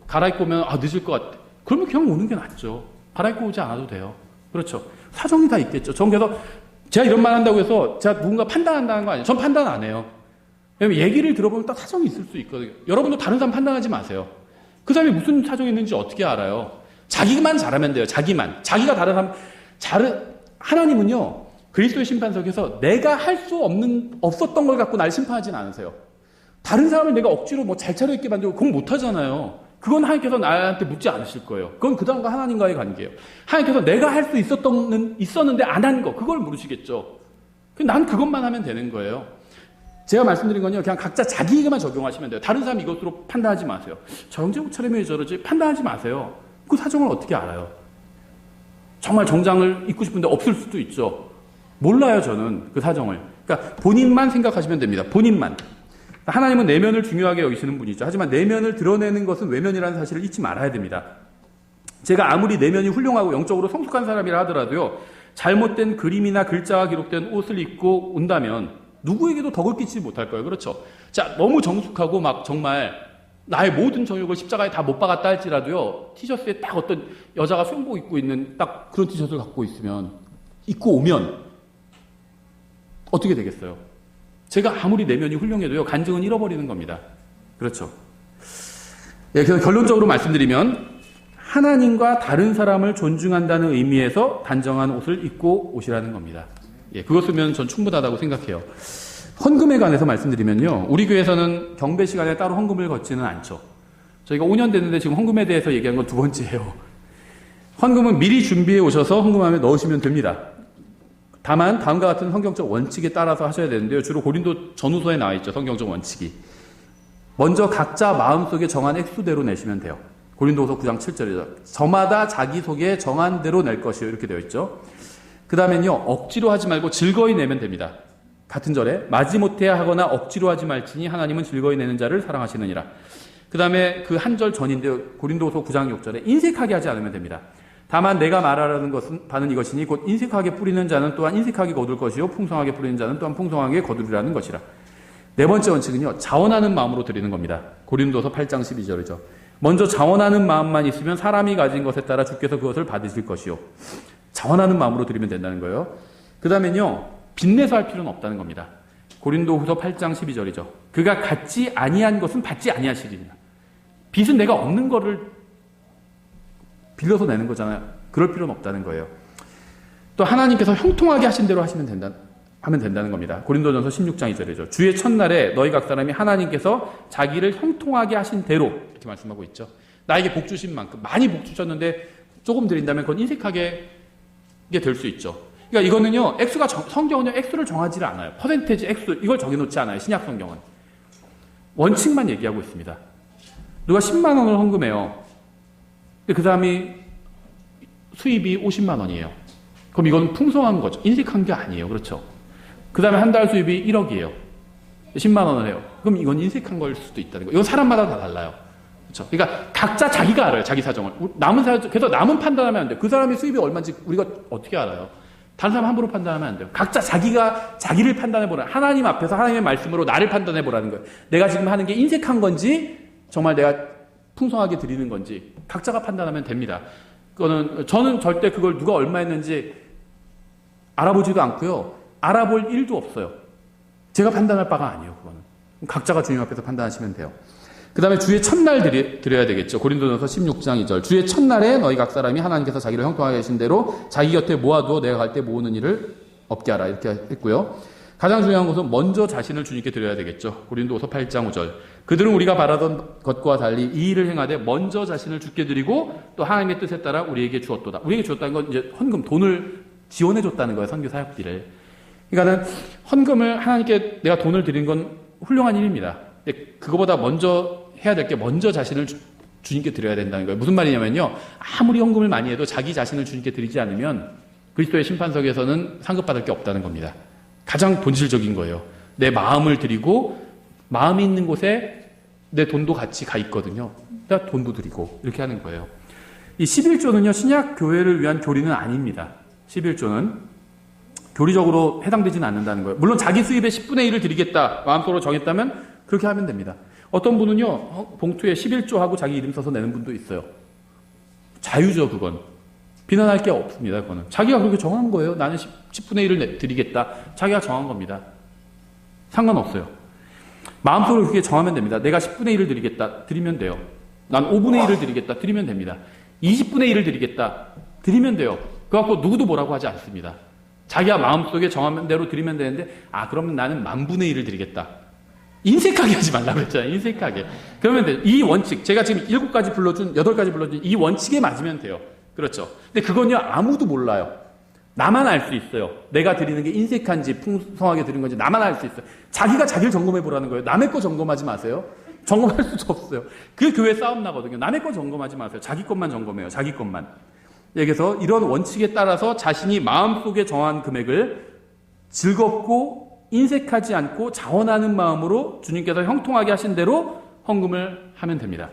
갈아입고 오면 늦을 것 같아. 그러면 그냥 오는 게 낫죠. 갈아입고 오지 않아도 돼요. 그렇죠. 사정이 다 있겠죠. 전 그래서 제가 이런 말 한다고 해서 제가 누군가 판단한다는 거 아니에요. 전 판단 안 해요. 왜냐면 얘기를 들어보면 딱 사정이 있을 수 있거든요. 여러분도 다른 사람 판단하지 마세요. 그 사람이 무슨 사정이 있는지 어떻게 알아요? 자기만 잘하면 돼요. 자기만. 자기가 다른 사람, 하나님은요, 그리스도의 심판석에서 내가 할 수 없었던 걸 갖고 날 심판하진 않으세요. 다른 사람을 내가 억지로 뭐 잘 차려입게 만들고 그건 못 하잖아요. 그건 하나님께서 나한테 묻지 않으실 거예요. 그건 그 다음과 하나님과의 관계예요. 하나님께서 내가 할 수 있었는데 안 한 거, 그걸 물으시겠죠. 난 그것만 하면 되는 거예요. 제가 말씀드린 건요, 그냥 각자 자기에게만 적용하시면 돼요. 다른 사람 이것으로 판단하지 마세요. 저 형제 옷차림이 왜 저러지? 판단하지 마세요. 그 사정을 어떻게 알아요? 정말 정장을 입고 싶은데 없을 수도 있죠. 몰라요, 저는 그 사정을. 그러니까 본인만 생각하시면 됩니다. 본인만. 하나님은 내면을 중요하게 여기시는 분이죠. 하지만 내면을 드러내는 것은 외면이라는 사실을 잊지 말아야 됩니다. 제가 아무리 내면이 훌륭하고 영적으로 성숙한 사람이라 하더라도요, 잘못된 그림이나 글자가 기록된 옷을 입고 온다면 누구에게도 덕을 끼치지 못할 거예요. 그렇죠? 자, 너무 정숙하고 막 정말 나의 모든 정욕을 십자가에 다 못 박았다 할지라도요, 티셔츠에 딱 어떤 여자가 수영복 입고 있는 딱 그런 티셔츠를 입고 오면 어떻게 되겠어요? 제가 아무리 내면이 훌륭해도요, 간증은 잃어버리는 겁니다. 그렇죠. 그래서 결론적으로 말씀드리면, 하나님과 다른 사람을 존중한다는 의미에서 단정한 옷을 입고 오시라는 겁니다. 그것이면 전 충분하다고 생각해요. 헌금에 관해서 말씀드리면요, 우리 교회에서는 경배 시간에 따로 헌금을 걷지는 않죠. 저희가 5년 됐는데 지금 헌금에 대해서 얘기한 건 2번째예요. 헌금은 미리 준비해 오셔서 헌금함에 넣으시면 됩니다. 다만 다음과 같은 성경적 원칙에 따라서 하셔야 되는데요. 주로 고린도 전후서에 나와 있죠. 성경적 원칙이. 먼저 각자 마음속에 정한 액수대로 내시면 돼요. 고린도후서 9장 7절이죠. 저마다 자기 속에 정한 대로 낼 것이요, 이렇게 되어 있죠. 그 다음엔요, 억지로 하지 말고 즐거이 내면 됩니다. 같은 절에 마지못해 하거나 억지로 하지 말지니 하나님은 즐거이 내는 자를 사랑하시느니라. 그 다음에 그 한 절 전인데요, 고린도후서 9장 6절에 인색하게 하지 않으면 됩니다. 다만 내가 말하라는 것은 바는 이것이니 곧 인색하게 뿌리는 자는 또한 인색하게 거둘 것이요 풍성하게 뿌리는 자는 또한 풍성하게 거두리라는 것이라. 네 번째 원칙은요, 자원하는 마음으로 드리는 겁니다. 고린도서 8장 12절이죠. 먼저 자원하는 마음만 있으면 사람이 가진 것에 따라 주께서 그것을 받으실 것이요. 자원하는 마음으로 드리면 된다는 거예요. 그 다음엔요, 빚내서 할 필요는 없다는 겁니다. 고린도후서 8장 12절이죠. 그가 갖지 아니한 것은 받지 아니하시리라. 빚은 내가 없는 거를 빌려서 내는 거잖아요. 그럴 필요는 없다는 거예요. 또 하나님께서 형통하게 하신 대로 하면 된다는 겁니다. 고린도전서 16장 2절이죠. 주의 첫날에 너희 각 사람이 하나님께서 자기를 형통하게 하신 대로, 이렇게 말씀하고 있죠. 나에게 복 주신 만큼 많이 복 주셨는데 조금 드린다면 그건 인색하게 될 수 있죠. 그러니까 이거는요, 성경은요, 액수를 정하지 않아요. 퍼센테지 액수, 이걸 정해놓지 않아요. 신약 성경은. 원칙만 얘기하고 있습니다. 누가 10만 원을 헌금해요. 근데 그 사람이 수입이 50만 원이에요. 그럼 이건 풍성한 거죠. 인색한 게 아니에요. 그렇죠. 그 다음에 한 달 수입이 1억이에요. 10만 원을 해요. 그럼 이건 인색한 걸 수도 있다는 거예요. 이건 사람마다 다 달라요. 그렇죠. 그러니까 각자 자기가 알아요. 자기 사정을. 그래서 남은 판단하면 안 돼요. 그 사람이 수입이 얼마인지 우리가 어떻게 알아요? 다른 사람 함부로 판단하면 안 돼요. 각자 자기를 판단해보라. 하나님 앞에서 하나님의 말씀으로 나를 판단해보라는 거예요. 내가 지금 하는 게 인색한 건지 정말 내가 풍성하게 드리는 건지 각자가 판단하면 됩니다. 저는 절대 그걸 누가 얼마 했는지 알아보지도 않고요. 알아볼 일도 없어요. 제가 판단할 바가 아니에요. 그거는. 각자가 주님 앞에서 판단하시면 돼요. 그 다음에 주의 첫날 드려야 되겠죠. 고린도전서 16장 2절. 주의 첫날에 너희 각 사람이 하나님께서 자기를 형통하게 하신 대로 자기 곁에 모아두어 내가 갈 때 모으는 일을 없게 하라. 이렇게 했고요. 가장 중요한 것은 먼저 자신을 주님께 드려야 되겠죠. 고린도서 8장 5절. 그들은 우리가 바라던 것과 달리 이 일을 행하되 먼저 자신을 주께 드리고 또 하나님의 뜻에 따라 우리에게 주었도다. 우리에게 주었다는 건 이제 헌금, 돈을 지원해 줬다는 거예요. 선교 사역비를. 그러니까는 헌금을 하나님께 내가 돈을 드린 건 훌륭한 일입니다. 근데 그거보다 먼저 해야 될 게 먼저 자신을 주님께 드려야 된다는 거예요. 무슨 말이냐면요. 아무리 헌금을 많이 해도 자기 자신을 주님께 드리지 않으면 그리스도의 심판석에서는 상급받을 게 없다는 겁니다. 가장 본질적인 거예요. 내 마음을 드리고 마음이 있는 곳에 내 돈도 같이 가 있거든요. 그러니까 돈도 드리고 이렇게 하는 거예요. 이 11조는요. 신약 교회를 위한 교리는 아닙니다. 11조는 교리적으로 해당되지는 않는다는 거예요. 물론 자기 수입의 10분의 1을 드리겠다 마음속으로 정했다면 그렇게 하면 됩니다. 어떤 분은요, 봉투에 11조 하고 자기 이름 써서 내는 분도 있어요. 자유죠, 그건. 비난할 게 없습니다, 그거는. 자기가 그렇게 정한 거예요. 나는 10분의 1을 드리겠다. 자기가 정한 겁니다. 상관없어요. 마음속으로 그렇게 정하면 됩니다. 내가 10분의 1을 드리겠다. 드리면 돼요. 난 5분의 1을 드리겠다. 드리면 됩니다. 20분의 1을 드리겠다. 드리면 돼요. 그거 갖고 누구도 뭐라고 하지 않습니다. 자기가 마음속에 정한 대로 드리면 되는데, 그러면 나는 10,000분의 1을 드리겠다. 인색하게 하지 말라고 했잖아요. 인색하게. 그러면 돼요. 이 원칙, 제가 지금 8가지 불러준 이 원칙에 맞으면 돼요. 그렇죠. 근데 그건요, 아무도 몰라요. 나만 알 수 있어요. 내가 드리는 게 인색한지 풍성하게 드린 건지 나만 알 수 있어요. 자기가 자기를 점검해 보라는 거예요. 남의 거 점검하지 마세요. 점검할 수도 없어요. 그 교회 싸움 나거든요. 남의 거 점검하지 마세요. 자기 것만 점검해요. 자기 것만. 그래서 이런 원칙에 따라서 자신이 마음속에 정한 금액을 즐겁고 인색하지 않고 자원하는 마음으로 주님께서 형통하게 하신 대로 헌금을 하면 됩니다.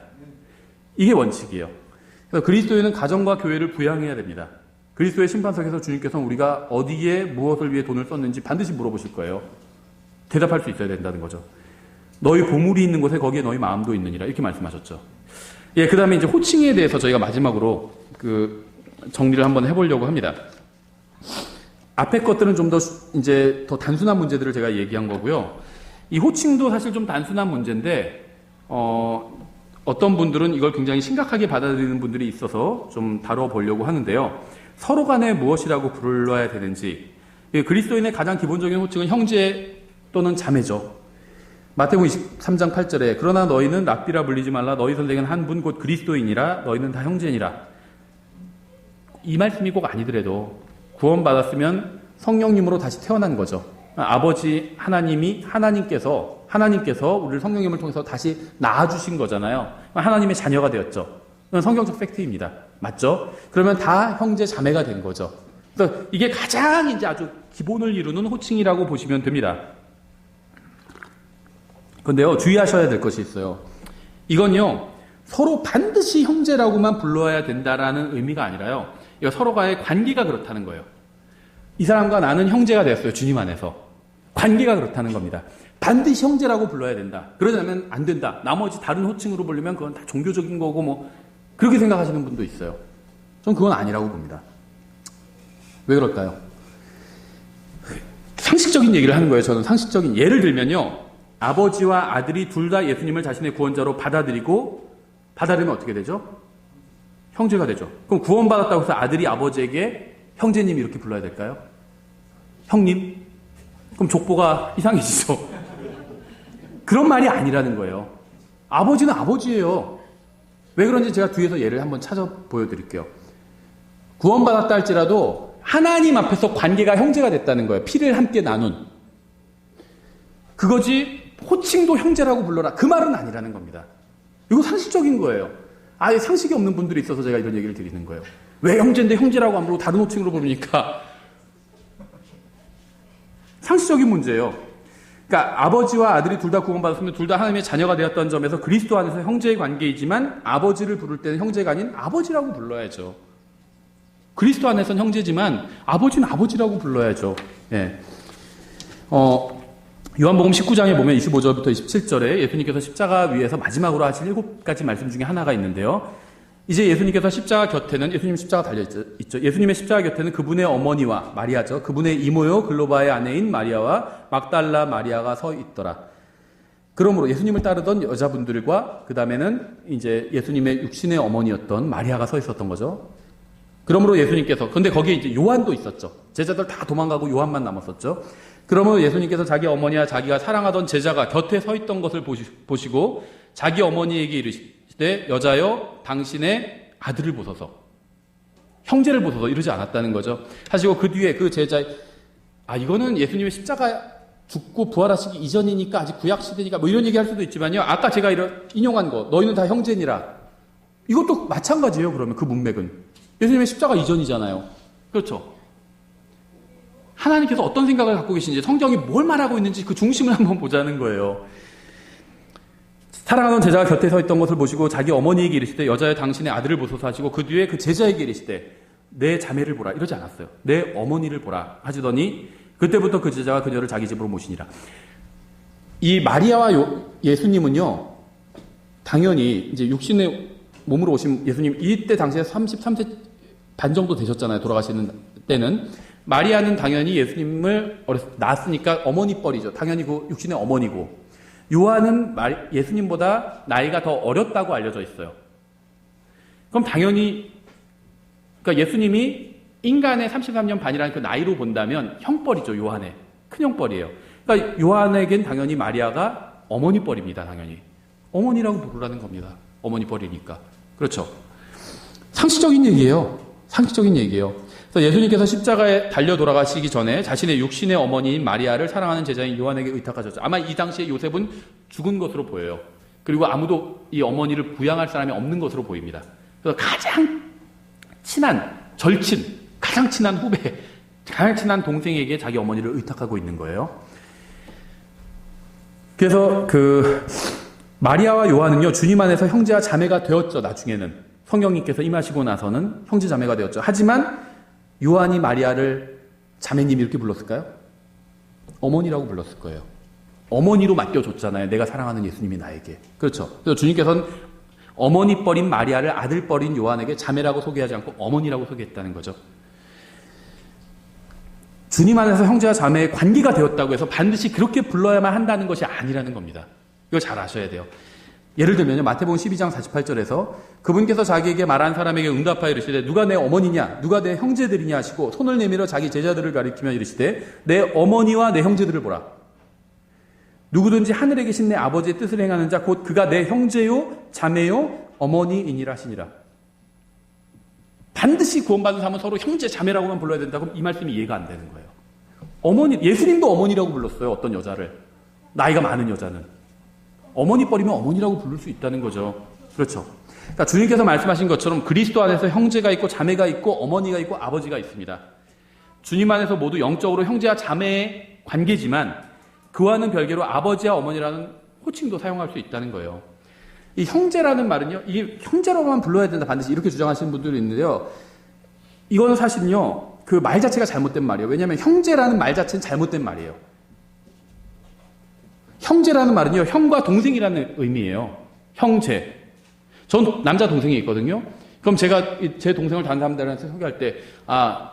이게 원칙이에요. 그래서 그리스도인은 가정과 교회를 부양해야 됩니다. 그리스도의 심판석에서 주님께서는 우리가 어디에 무엇을 위해 돈을 썼는지 반드시 물어보실 거예요. 대답할 수 있어야 된다는 거죠. 너희 보물이 있는 곳에 거기에 너희 마음도 있느니라 이렇게 말씀하셨죠. 예, 그 다음에 이제 호칭에 대해서 저희가 마지막으로 정리를 한번 해보려고 합니다. 앞에 것들은 좀 더 단순한 문제들을 제가 얘기한 거고요. 이 호칭도 사실 좀 단순한 문제인데, 어떤 분들은 이걸 굉장히 심각하게 받아들이는 분들이 있어서 좀 다뤄보려고 하는데요. 서로 간에 무엇이라고 불러야 되는지, 그리스도인의 가장 기본적인 호칭은 형제 또는 자매죠. 마태복음 23장 8절에 그러나 너희는 랍비라 불리지 말라 너희 선생은 한 분 곧 그리스도이니라 너희는 다 형제니라. 이 말씀이 꼭 아니더라도 구원받았으면 성령님으로 다시 태어난 거죠. 아버지 하나님께서 우리를 성령님을 통해서 다시 낳아주신 거잖아요. 하나님의 자녀가 되었죠. 그건 성경적 팩트입니다. 맞죠? 그러면 다 형제 자매가 된 거죠. 그래서 이게 가장 이제 아주 기본을 이루는 호칭이라고 보시면 됩니다. 그런데요, 주의하셔야 될 것이 있어요. 이건요, 서로 반드시 형제라고만 불러야 된다라는 의미가 아니라요. 이거 서로가의 관계가 그렇다는 거예요. 이 사람과 나는 형제가 되었어요. 주님 안에서. 관계가 그렇다는 겁니다. 반드시 형제라고 불러야 된다. 그러자면 안 된다. 나머지 다른 호칭으로 부르면 그건 다 종교적인 거고 그렇게 생각하시는 분도 있어요. 전 그건 아니라고 봅니다. 왜 그럴까요? 상식적인 얘기를 하는 거예요. 저는 상식적인 예를 들면요. 아버지와 아들이 둘 다 예수님을 자신의 구원자로 받아들이면 어떻게 되죠? 형제가 되죠. 그럼 구원받았다고 해서 아들이 아버지에게 형제님 이렇게 불러야 될까요? 형님? 그럼 족보가 이상해지죠. 그런 말이 아니라는 거예요. 아버지는 아버지예요. 왜 그런지 제가 뒤에서 예를 한번 찾아 보여드릴게요. 구원받았다 할지라도 하나님 앞에서 관계가 형제가 됐다는 거예요. 피를 함께 나눈. 그거지 호칭도 형제라고 불러라. 그 말은 아니라는 겁니다. 이거 상식적인 거예요. 아예 상식이 없는 분들이 있어서 제가 이런 얘기를 드리는 거예요. 왜 형제인데 형제라고 안 부르고 다른 호칭으로 부르니까. 상식적인 문제예요. 그러니까 아버지와 아들이 둘 다 구원받았으면 둘 다 하나님의 자녀가 되었던 점에서 그리스도 안에서 형제의 관계이지만 아버지를 부를 때는 형제가 아닌 아버지라고 불러야죠. 그리스도 안에서는 형제지만 아버지는 아버지라고 불러야죠. 예. 요한복음 19장에 보면 25절부터 27절에 예수님께서 십자가 위에서 마지막으로 하신 7가지 말씀 중에 하나가 있는데요. 이제 예수님께서 십자가 곁에는 예수님 십자가 달려있죠. 예수님의 십자가 곁에는 그분의 어머니와 마리아죠. 그분의 이모요 글로바의 아내인 마리아와 막달라 마리아가 서 있더라. 그러므로 예수님을 따르던 여자분들과 그 다음에는 이제 예수님의 육신의 어머니였던 마리아가 서 있었던 거죠. 그러므로 예수님께서, 근데 거기에 이제 요한도 있었죠. 제자들 다 도망가고 요한만 남았었죠. 그러므로 예수님께서 자기 어머니와 자기가 사랑하던 제자가 곁에 서 있던 것을 보시고 자기 어머니에게 이르시되 여자여 당신의 아들을 보소서, 형제를 보소서 이러지 않았다는 거죠. 하시고 그 뒤에 그 제자, 이거는 예수님의 십자가 죽고 부활하시기 이전이니까 아직 구약시대니까 뭐 이런 얘기 할 수도 있지만요. 아까 제가 인용한 거, 너희는 다 형제니라. 이것도 마찬가지예요. 그러면 그 문맥은. 예수님의 십자가 이전이잖아요. 그렇죠. 하나님께서 어떤 생각을 갖고 계신지, 성경이 뭘 말하고 있는지 그 중심을 한번 보자는 거예요. 사랑하는 제자가 곁에 서 있던 것을 보시고 자기 어머니에게 이르시되 여자여 당신의 아들을 보소서 하시고 그 뒤에 그 제자에게 이르시되 내 자매를 보라 이러지 않았어요. 내 어머니를 보라 하시더니 그때부터 그 제자가 그녀를 자기 집으로 모시니라. 이 마리아와 예수님은요, 당연히 이제 육신의 몸으로 오신 예수님, 이때 당시에 33세 반 정도 되셨잖아요. 돌아가시는 때는. 마리아는 당연히 예수님을 낳았으니까 어머니 뻘이죠. 당연히 그 육신의 어머니고. 요한은 예수님보다 나이가 더 어렸다고 알려져 있어요. 그럼 당연히, 그러니까 예수님이 인간의 33년 반이라는 그 나이로 본다면 형뻘이죠. 요한의. 큰 형뻘이에요. 그러니까 요한에겐 당연히 마리아가 어머니 뻘입니다. 당연히. 어머니라고 부르라는 겁니다. 어머니 뻘이니까. 그렇죠. 상식적인 얘기예요. 상식적인 얘기예요. 그래서 예수님께서 십자가에 달려 돌아가시기 전에 자신의 육신의 어머니인 마리아를 사랑하는 제자인 요한에게 의탁하셨죠. 아마 이 당시에 요셉은 죽은 것으로 보여요. 그리고 아무도 이 어머니를 부양할 사람이 없는 것으로 보입니다. 그래서 가장 친한, 절친, 가장 친한 후배, 가장 친한 동생에게 자기 어머니를 의탁하고 있는 거예요. 그래서 마리아와 요한은요, 주님 안에서 형제와 자매가 되었죠. 나중에는 성령님께서 임하시고 나서는 형제 자매가 되었죠. 하지만 요한이 마리아를 자매님 이렇게 불렀을까요? 어머니라고 불렀을 거예요. 어머니로 맡겨줬잖아요. 내가 사랑하는 예수님이 나에게. 그렇죠. 그래서 주님께서는 어머니 뻘인 마리아를 아들 뻘인 요한에게 자매라고 소개하지 않고 어머니라고 소개했다는 거죠. 주님 안에서 형제와 자매의 관계가 되었다고 해서 반드시 그렇게 불러야만 한다는 것이 아니라는 겁니다. 이거 잘 아셔야 돼요. 예를 들면요, 마태복음 12장 48절에서 그분께서 자기에게 말한 사람에게 응답하여 이르시되 누가 내 어머니냐 누가 내 형제들이냐 하시고 손을 내밀어 자기 제자들을 가리키며 이르시되 내 어머니와 내 형제들을 보라. 누구든지 하늘에 계신 내 아버지의 뜻을 행하는 자 곧 그가 내 형제요 자매요 어머니이니라 하시니라. 반드시 구원받은 사람은 서로 형제 자매라고만 불러야 된다. 그럼 이 말씀이 이해가 안 되는 거예요. 어머니, 예수님도 어머니라고 불렀어요. 어떤 여자를. 나이가 많은 여자는. 어머니 뻘이면 어머니라고 부를 수 있다는 거죠. 그렇죠. 그러니까 주님께서 말씀하신 것처럼 그리스도 안에서 형제가 있고 자매가 있고 어머니가 있고 아버지가 있습니다. 주님 안에서 모두 영적으로 형제와 자매의 관계지만 그와는 별개로 아버지와 어머니라는 호칭도 사용할 수 있다는 거예요. 이 형제라는 말은요, 이게 형제라고만 불러야 된다 반드시 이렇게 주장하시는 분들이 있는데요. 이거는 사실은요, 그 말 자체가 잘못된 말이에요. 왜냐하면 형제라는 말 자체는 잘못된 말이에요. 형제라는 말은요, 형과 동생이라는 의미예요. 형제. 전 남자 동생이 있거든요. 그럼 제가 제 동생을 다른 사람들한테 소개할 때,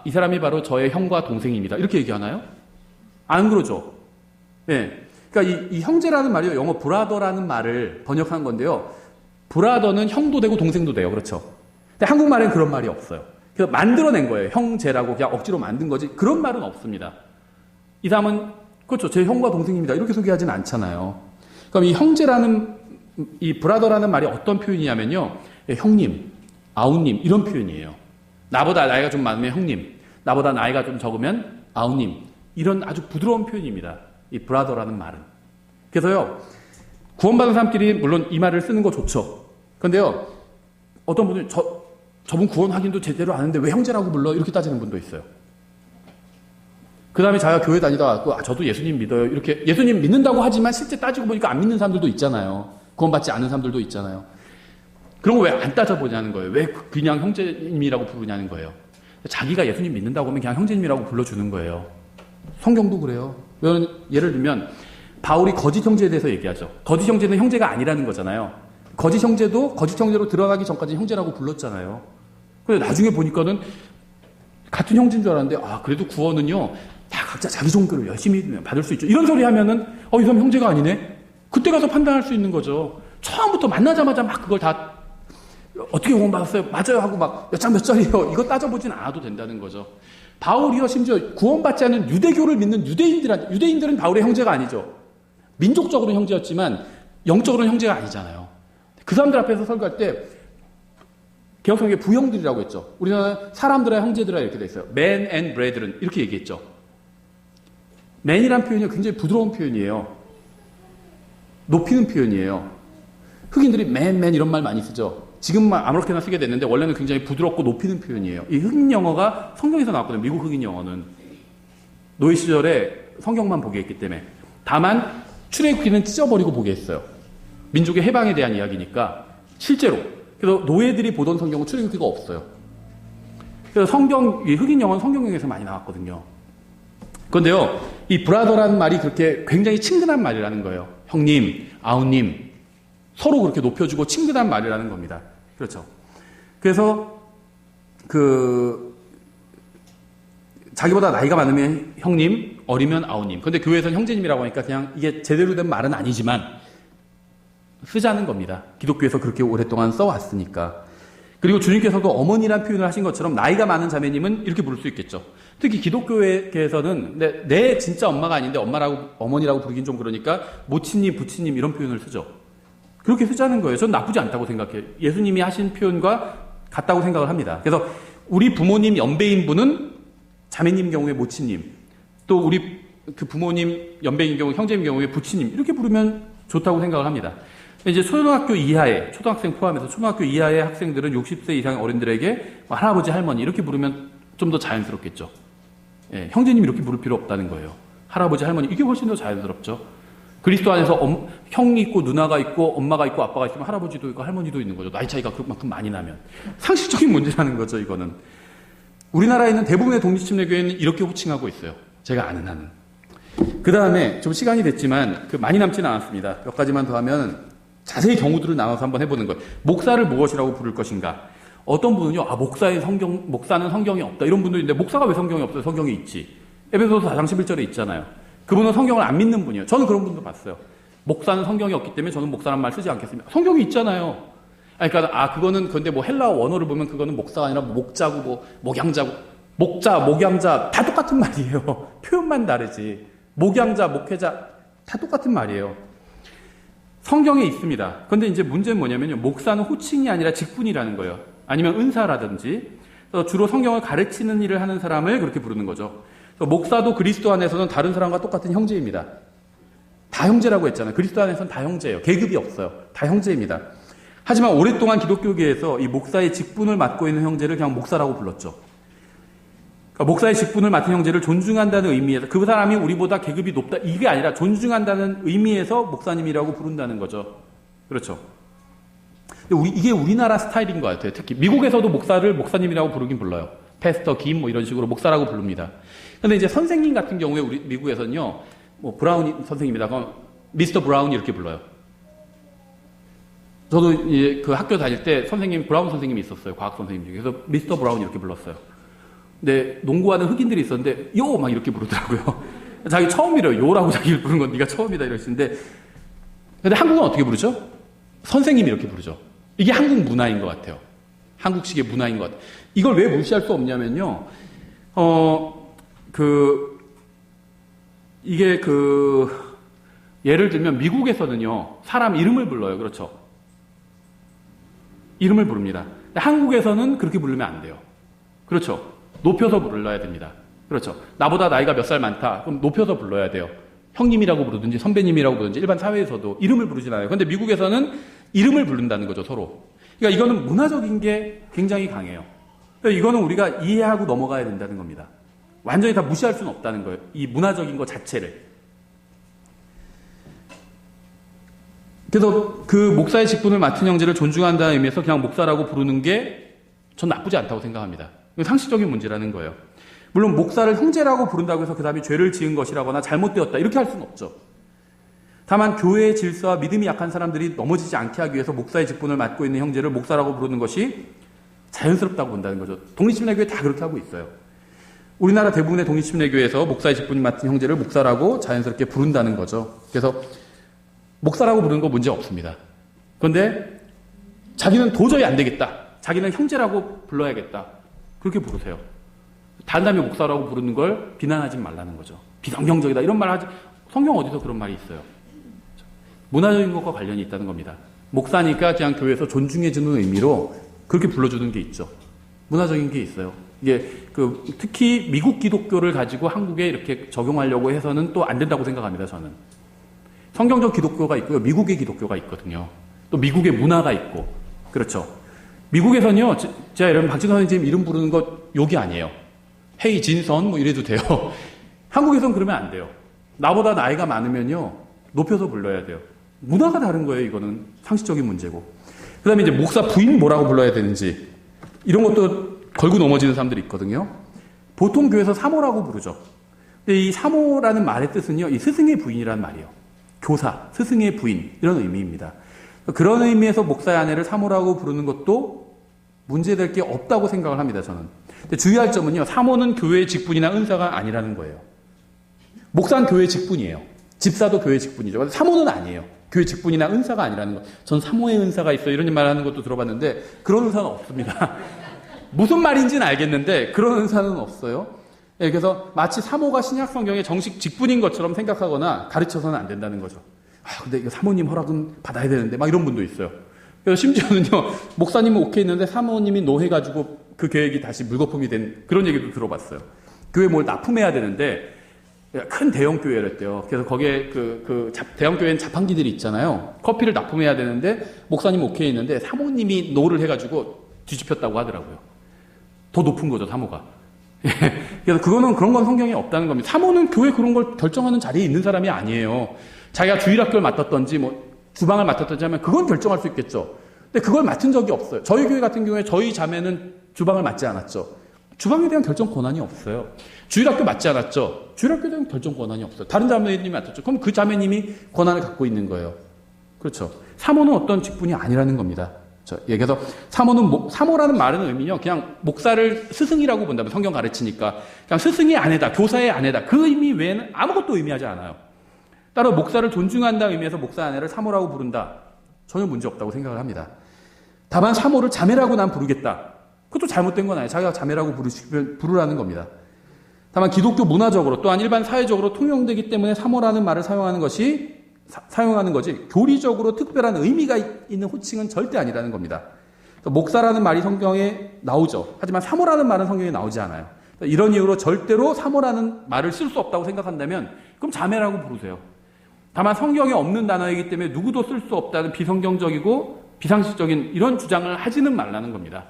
이 사람이 바로 저의 형과 동생입니다. 이렇게 얘기하나요? 안 그러죠. 네. 그러니까 이 형제라는 말이요, 영어 브라더라는 말을 번역한 건데요. 브라더는 형도 되고 동생도 돼요. 그렇죠. 근데 한국말엔 그런 말이 없어요. 그래서 만들어낸 거예요. 형제라고 그냥 억지로 만든 거지. 그런 말은 없습니다. 이 사람은 그렇죠. 제 형과 동생입니다. 이렇게 소개하진 않잖아요. 그럼 이 형제라는 이 브라더라는 말이 어떤 표현이냐면요. 형님, 아우님 이런 표현이에요. 나보다 나이가 좀 많으면 형님, 나보다 나이가 좀 적으면 아우님 이런 아주 부드러운 표현입니다. 이 브라더라는 말은. 그래서요. 구원받은 사람끼리 물론 이 말을 쓰는 거 좋죠. 그런데요. 어떤 분은 저분 구원 확인도 제대로 아는데 왜 형제라고 불러? 이렇게 따지는 분도 있어요. 그 다음에 자기가 교회 다니다 왔고 저도 예수님 믿어요. 이렇게 예수님 믿는다고 하지만 실제 따지고 보니까 안 믿는 사람들도 있잖아요. 구원받지 않은 사람들도 있잖아요. 그런 거 왜 안 따져보냐는 거예요. 왜 그냥 형제님이라고 부르냐는 거예요. 자기가 예수님 믿는다고 하면 그냥 형제님이라고 불러주는 거예요. 성경도 그래요. 예를 들면 바울이 거짓 형제에 대해서 얘기하죠. 거짓 형제는 형제가 아니라는 거잖아요. 거짓 형제도 거짓 형제로 들어가기 전까지 형제라고 불렀잖아요. 근데 나중에 보니까는 같은 형제인 줄 알았는데 그래도 구원은요 다 각자 자기 종교를 열심히 받을 수 있죠. 이런 소리 하면은 이 사람 형제가 아니네. 그때 가서 판단할 수 있는 거죠. 처음부터 만나자마자 막 그걸 다 어떻게 구원 받았어요? 맞아요 하고 막 몇 장 몇 절이요. 이거 따져보진 않아도 된다는 거죠. 바울이요 심지어 구원받지 않은 유대교를 믿는 유대인들은 바울의 형제가 아니죠. 민족적으로는 형제였지만 영적으로는 형제가 아니잖아요. 그 사람들 앞에서 설교할 때 개혁성경에 부형들이라고 했죠. 우리나라 사람들의 형제들아 이렇게 돼 있어요. Man and brethren 이렇게 얘기했죠. man이란 표현이 굉장히 부드러운 표현이에요. 높이는 표현이에요. 흑인들이 man 이런 말 많이 쓰죠. 지금만 아무렇게나 쓰게 됐는데 원래는 굉장히 부드럽고 높이는 표현이에요. 이 흑인 영어가 성경에서 나왔거든요. 미국 흑인 영어는. 노예 시절에 성경만 보게 했기 때문에. 다만 출애굽기는 찢어버리고 보게 했어요. 민족의 해방에 대한 이야기니까 실제로. 그래서 노예들이 보던 성경은 출애굽기가 없어요. 그래서 이 흑인 영어는 성경에서 많이 나왔거든요. 그런데요, 이 브라더라는 말이 그렇게 굉장히 친근한 말이라는 거예요. 형님, 아우님, 서로 그렇게 높여주고 친근한 말이라는 겁니다. 그렇죠. 그래서 자기보다 나이가 많으면 형님, 어리면 아우님. 근데 교회에서는 형제님이라고 하니까 그냥 이게 제대로 된 말은 아니지만 쓰자는 겁니다. 기독교에서 그렇게 오랫동안 써왔으니까. 그리고 주님께서도 어머니란 표현을 하신 것처럼 나이가 많은 자매님은 이렇게 부를 수 있겠죠. 특히 기독교에서는 내 진짜 엄마가 아닌데 어머니라고 부르긴 좀 그러니까 모친님, 부친님 이런 표현을 쓰죠. 그렇게 쓰자는 거예요. 전 나쁘지 않다고 생각해요. 예수님이 하신 표현과 같다고 생각을 합니다. 그래서 우리 부모님 연배인 분은 자매님 경우에 모친님, 또 우리 그 부모님 연배인 경우 형제인 경우에 부친님 이렇게 부르면 좋다고 생각을 합니다. 이제 초등학교 이하의 초등학생 포함해서 초등학교 이하의 학생들은 60세 이상의 어른들에게 할아버지 할머니 이렇게 부르면 좀 더 자연스럽겠죠. 예, 형제님 이렇게 부를 필요 없다는 거예요. 할아버지 할머니 이게 훨씬 더 자연스럽죠. 그리스도 안에서 형이 있고 누나가 있고 엄마가 있고 아빠가 있으면 할아버지도 있고 할머니도 있는 거죠. 나이 차이가 그만큼 많이 나면 상식적인 문제라는 거죠. 이거는 우리나라에 있는 대부분의 독립침례교회는 이렇게 호칭하고 있어요. 제가 아는 한은. 그 다음에 좀 시간이 됐지만 많이 남지는 않았습니다. 몇 가지만 더 하면 자세히 경우들을 나눠서 한번 해보는 거예요. 목사를 무엇이라고 부를 것인가? 어떤 분은요, 목사는 성경이 없다. 이런 분도 있는데, 목사가 왜 성경이 없어요? 성경이 있지. 에베소서 4장 11절에 있잖아요. 그분은 성경을 안 믿는 분이에요. 저는 그런 분도 봤어요. 목사는 성경이 없기 때문에 저는 목사란 말 쓰지 않겠습니다. 성경이 있잖아요. 그러니까, 그거는, 근데 할라어 원어를 보면 그거는 목사가 아니라 목자고, 목양자고, 목양자, 다 똑같은 말이에요. 표현만 다르지. 목양자, 목회자, 다 똑같은 말이에요. 성경에 있습니다. 그런데 이제 문제는 뭐냐면요. 목사는 호칭이 아니라 직분이라는 거예요. 아니면 은사라든지. 주로 성경을 가르치는 일을 하는 사람을 그렇게 부르는 거죠. 목사도 그리스도 안에서는 다른 사람과 똑같은 형제입니다. 다 형제라고 했잖아요. 그리스도 안에서는 다 형제예요. 계급이 없어요. 다 형제입니다. 하지만 오랫동안 기독교계에서 이 목사의 직분을 맡고 있는 형제를 그냥 목사라고 불렀죠. 그러니까 목사의 직분을 맡은 형제를 존중한다는 의미에서 그 사람이 우리보다 계급이 높다 이게 아니라 존중한다는 의미에서 목사님이라고 부른다는 거죠. 그렇죠. 근데 이게 우리나라 스타일인 것 같아요. 특히 미국에서도 목사를 목사님이라고 부르긴 불러요. 패스터, 김 이런 식으로 목사라고 부릅니다. 근데 이제 선생님 같은 경우에 우리 미국에서는요. 브라운 선생님이다. 그럼 미스터 브라운 이렇게 불러요. 저도 이제 그 학교 다닐 때 브라운 선생님이 있었어요. 과학 선생님 중에. 그래서 미스터 브라운 이렇게 불렀어요. 근데 농구하는 흑인들이 있었는데 요! 막 이렇게 부르더라고요. 자기 처음이래요. 요라고 자기를 부른 건 네가 처음이다 이러시는데 근데 한국은 어떻게 부르죠? 선생님이 이렇게 부르죠. 이게 한국 문화인 것 같아요. 한국식의 문화인 것 같아요. 이걸 왜 무시할 수 없냐면요. 이게 예를 들면 미국에서는요, 사람 이름을 불러요. 그렇죠? 이름을 부릅니다. 근데 한국에서는 그렇게 부르면 안 돼요. 그렇죠? 높여서 불러야 됩니다. 그렇죠? 나보다 나이가 몇 살 많다. 그럼 높여서 불러야 돼요. 형님이라고 부르든지 선배님이라고 부르든지 일반 사회에서도 이름을 부르진 않아요. 그런데 미국에서는 이름을 부른다는 거죠, 서로. 그러니까 이거는 문화적인 게 굉장히 강해요. 그러니까 이거는 우리가 이해하고 넘어가야 된다는 겁니다. 완전히 다 무시할 수는 없다는 거예요. 이 문화적인 것 자체를. 그래서 그 목사의 직분을 맡은 형제를 존중한다는 의미에서 그냥 목사라고 부르는 게 전 나쁘지 않다고 생각합니다. 상식적인 문제라는 거예요. 물론 목사를 형제라고 부른다고 해서 그 사람이 죄를 지은 것이라거나 잘못되었다 이렇게 할 수는 없죠. 다만 교회의 질서와 믿음이 약한 사람들이 넘어지지 않게 하기 위해서 목사의 직분을 맡고 있는 형제를 목사라고 부르는 것이 자연스럽다고 본다는 거죠. 독립침례교회 다 그렇게 하고 있어요. 우리나라 대부분의 독립침례교회에서 목사의 직분을 맡은 형제를 목사라고 자연스럽게 부른다는 거죠. 그래서 목사라고 부르는 거 문제 없습니다. 그런데 자기는 도저히 안 되겠다. 자기는 형제라고 불러야겠다. 그렇게 부르세요. 다른 사람이 목사라고 부르는 걸 비난하지 말라는 거죠. 비성경적이다. 이런 말 하지. 성경 어디서 그런 말이 있어요? 문화적인 것과 관련이 있다는 겁니다. 목사니까 그냥 교회에서 존중해주는 의미로 그렇게 불러주는 게 있죠. 문화적인 게 있어요. 이게 특히 미국 기독교를 가지고 한국에 이렇게 적용하려고 해서는 또 안 된다고 생각합니다. 저는. 성경적 기독교가 있고요. 미국의 기독교가 있거든요. 또 미국의 문화가 있고. 그렇죠. 미국에서는요, 제가 여러분 박진선 선생님 이름 부르는 거 욕이 아니에요. 헤이 진선 뭐 이래도 돼요. 한국에서는 그러면 안 돼요. 나보다 나이가 많으면요, 높여서 불러야 돼요. 문화가 다른 거예요. 이거는 상식적인 문제고. 그 다음에 이제 목사 부인 뭐라고 불러야 되는지 이런 것도 걸고 넘어지는 사람들이 있거든요. 보통 교회에서 사모라고 부르죠. 근데 이 사모라는 말의 뜻은요, 이 스승의 부인이라는 말이에요. 교사, 스승의 부인 이런 의미입니다. 그런 의미에서 목사의 아내를 사모라고 부르는 것도 문제될 게 없다고 생각을 합니다. 저는. 근데 주의할 점은요, 사모는 교회의 직분이나 은사가 아니라는 거예요. 목사는 교회의 직분이에요. 집사도 교회의 직분이죠. 사모는 아니에요. 교회 직분이나 은사가 아니라는 거. 전 사모의 은사가 있어 이런 말 하는 것도 들어봤는데 그런 은사는 없습니다. 무슨 말인지는 알겠는데 그런 은사는 없어요. 예, 그래서 마치 사모가 신약 성경의 정식 직분인 것처럼 생각하거나 가르쳐서는 안 된다는 거죠. 근데 이거 사모님 허락은 받아야 되는데 막 이런 분도 있어요. 그래서 심지어는요, 목사님은 오케이 했는데 사모님이 노해가지고 그 계획이 다시 물거품이 된 그런 얘기도 들어봤어요. 교회 뭘 납품해야 되는데 큰 대형 교회랬대요. 그래서 거기에 대형 교회는 자판기들이 있잖아요. 커피를 납품해야 되는데 목사님 오케이 했는데 사모님이 노를 해가지고 뒤집혔다고 하더라고요. 더 높은 거죠, 사모가. 그래서 그런 건 성경에 없다는 겁니다. 사모는 교회 그런 걸 결정하는 자리에 있는 사람이 아니에요. 자기가 주일학교를 맡았던지 주방을 맡았던지 하면 그건 결정할 수 있겠죠. 근데 그걸 맡은 적이 없어요. 저희 교회 같은 경우에 저희 자매는 주방을 맡지 않았죠. 주방에 대한 결정 권한이 없어요. 주일학교 맡지 않았죠. 주일학교에 대한 결정 권한이 없어요. 다른 자매님이 맡았죠. 그럼 그 자매님이 권한을 갖고 있는 거예요. 그렇죠. 사모는 어떤 직분이 아니라는 겁니다. 그래서 사모라는 말은 의미는요, 그냥 목사를 스승이라고 본다면 성경 가르치니까 그냥 스승의 아내다, 교사의 아내다 그 의미 외에는 아무것도 의미하지 않아요. 따로 목사를 존중한다는 의미에서 목사 아내를 사모라고 부른다. 전혀 문제 없다고 생각을 합니다. 다만 사모를 자매라고 난 부르겠다. 그것도 잘못된 건 아니에요. 자기가 자매라고 부르라는 겁니다. 다만 기독교 문화적으로 또한 일반 사회적으로 통용되기 때문에 사모라는 말을 사용하는 거지 교리적으로 특별한 의미가 있는 호칭은 절대 아니라는 겁니다. 목사라는 말이 성경에 나오죠. 하지만 사모라는 말은 성경에 나오지 않아요. 이런 이유로 절대로 사모라는 말을 쓸 수 없다고 생각한다면 그럼 자매라고 부르세요. 다만 성경에 없는 단어이기 때문에 누구도 쓸 수 없다는 비성경적이고 비상식적인 이런 주장을 하지는 말라는 겁니다.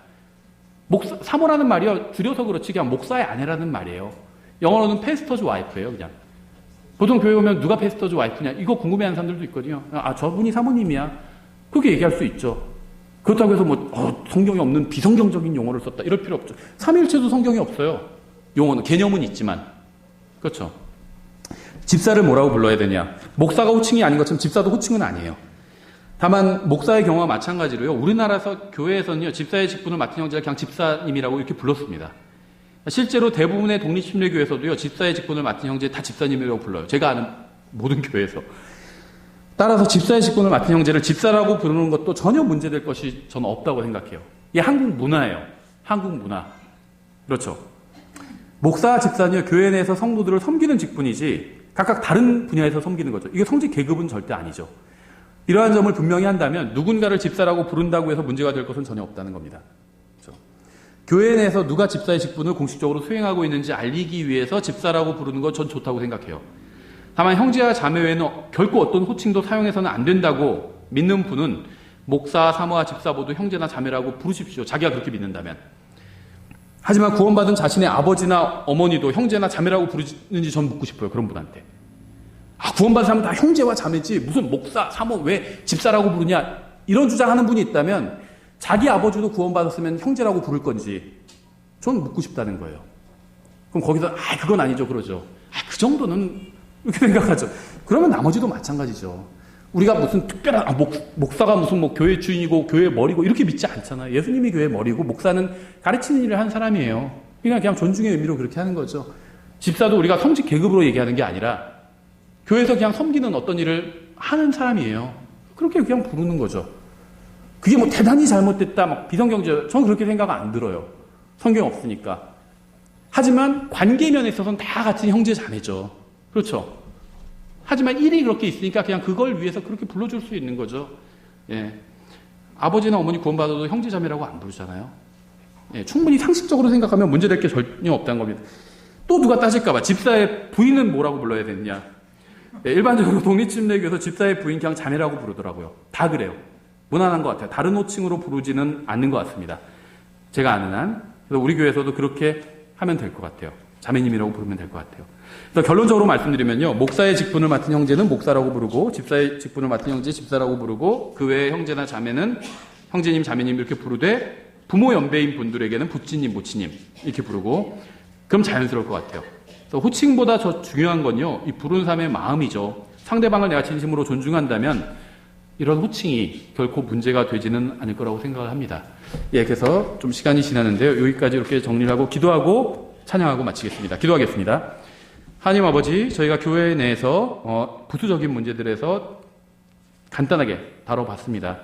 사모라는 말이요, 줄여서 그렇지 그냥 목사의 아내라는 말이에요. 영어로는 패스터즈 와이프예요. 그냥 보통 교회 오면 누가 패스터즈 와이프냐 이거 궁금해하는 사람들도 있거든요. 저분이 사모님이야. 그렇게 얘기할 수 있죠. 그렇다고 해서 성경에 없는 비성경적인 용어를 썼다 이럴 필요 없죠. 삼위일체도 성경에 없어요. 용어는 개념은 있지만. 그렇죠. 집사를 뭐라고 불러야 되냐. 목사가 호칭이 아닌 것처럼 집사도 호칭은 아니에요. 다만 목사의 경우와 마찬가지로요, 우리나라에서 교회에서는요, 집사의 직분을 맡은 형제를 그냥 집사님이라고 이렇게 불렀습니다. 실제로 대부분의 독립침례교회에서도요, 집사의 직분을 맡은 형제 다 집사님이라고 불러요. 제가 아는 모든 교회에서. 따라서 집사의 직분을 맡은 형제를 집사라고 부르는 것도 전혀 문제될 것이 저는 없다고 생각해요. 이게 한국 문화예요. 한국 문화. 그렇죠. 목사 집사는요, 교회 내에서 성도들을 섬기는 직분이지 각각 다른 분야에서 섬기는 거죠. 이게 성직 계급은 절대 아니죠. 이러한 점을 분명히 한다면 누군가를 집사라고 부른다고 해서 문제가 될 것은 전혀 없다는 겁니다. 그렇죠? 교회 내에서 누가 집사의 직분을 공식적으로 수행하고 있는지 알리기 위해서 집사라고 부르는 건 전 좋다고 생각해요. 다만 형제와 자매 외에는 결코 어떤 호칭도 사용해서는 안 된다고 믿는 분은 목사, 사모와 집사 모두 형제나 자매라고 부르십시오. 자기가 그렇게 믿는다면. 하지만 구원받은 자신의 아버지나 어머니도 형제나 자매라고 부르는지 전 묻고 싶어요. 그런 분한테. 구원받은 사람은 다 형제와 자매지 무슨 목사, 사모 왜 집사라고 부르냐 이런 주장하는 분이 있다면 자기 아버지도 구원받았으면 형제라고 부를 건지 전 묻고 싶다는 거예요. 그럼 거기서 그건 아니죠 그러죠. 그 정도는 이렇게 생각하죠. 그러면 나머지도 마찬가지죠. 우리가 무슨 특별한 목사가 무슨 뭐 교회 주인이고 교회 머리고 이렇게 믿지 않잖아요. 예수님이 교회 머리고 목사는 가르치는 일을 한 사람이에요. 그냥 존중의 의미로 그렇게 하는 거죠. 집사도 우리가 성직 계급으로 얘기하는 게 아니라 교회에서 그냥 섬기는 어떤 일을 하는 사람이에요. 그렇게 그냥 부르는 거죠. 그게 뭐 대단히 잘못됐다, 막 비성경제, 저는 그렇게 생각 안 들어요. 성경 없으니까. 하지만 관계면에 있어서는 다 같은 형제 자매죠. 그렇죠. 하지만 일이 그렇게 있으니까 그냥 그걸 위해서 그렇게 불러줄 수 있는 거죠. 예. 아버지나 어머니 구원받아도 형제 자매라고 안 부르잖아요. 예. 충분히 상식적으로 생각하면 문제될 게 전혀 없다는 겁니다. 또 누가 따질까봐 집사의 부인은 뭐라고 불러야 되느냐. 예. 일반적으로 독립침례교에서 집사의 부인 그냥 자매라고 부르더라고요. 다 그래요. 무난한 것 같아요. 다른 호칭으로 부르지는 않는 것 같습니다. 제가 아는 한. 그래서 우리 교회에서도 그렇게 하면 될 것 같아요. 자매님이라고 부르면 될 것 같아요. 그래서 결론적으로 말씀드리면요. 목사의 직분을 맡은 형제는 목사라고 부르고 집사의 직분을 맡은 형제 집사라고 부르고 그 외의 형제나 자매는 형제님, 자매님 이렇게 부르되 부모 연배인 분들에게는 부찌님, 모치님 이렇게 부르고 그럼 자연스러울 것 같아요. 그래서 호칭보다 더 중요한 건요. 이 부르는 사람의 마음이죠. 상대방을 내가 진심으로 존중한다면 이런 호칭이 결코 문제가 되지는 않을 거라고 생각을 합니다. 예, 그래서 좀 시간이 지나는데요. 여기까지 이렇게 정리를 하고 기도하고 찬양하고 마치겠습니다. 기도하겠습니다. 하나님 아버지, 저희가 교회 내에서 부수적인 문제들에서 간단하게 다뤄봤습니다.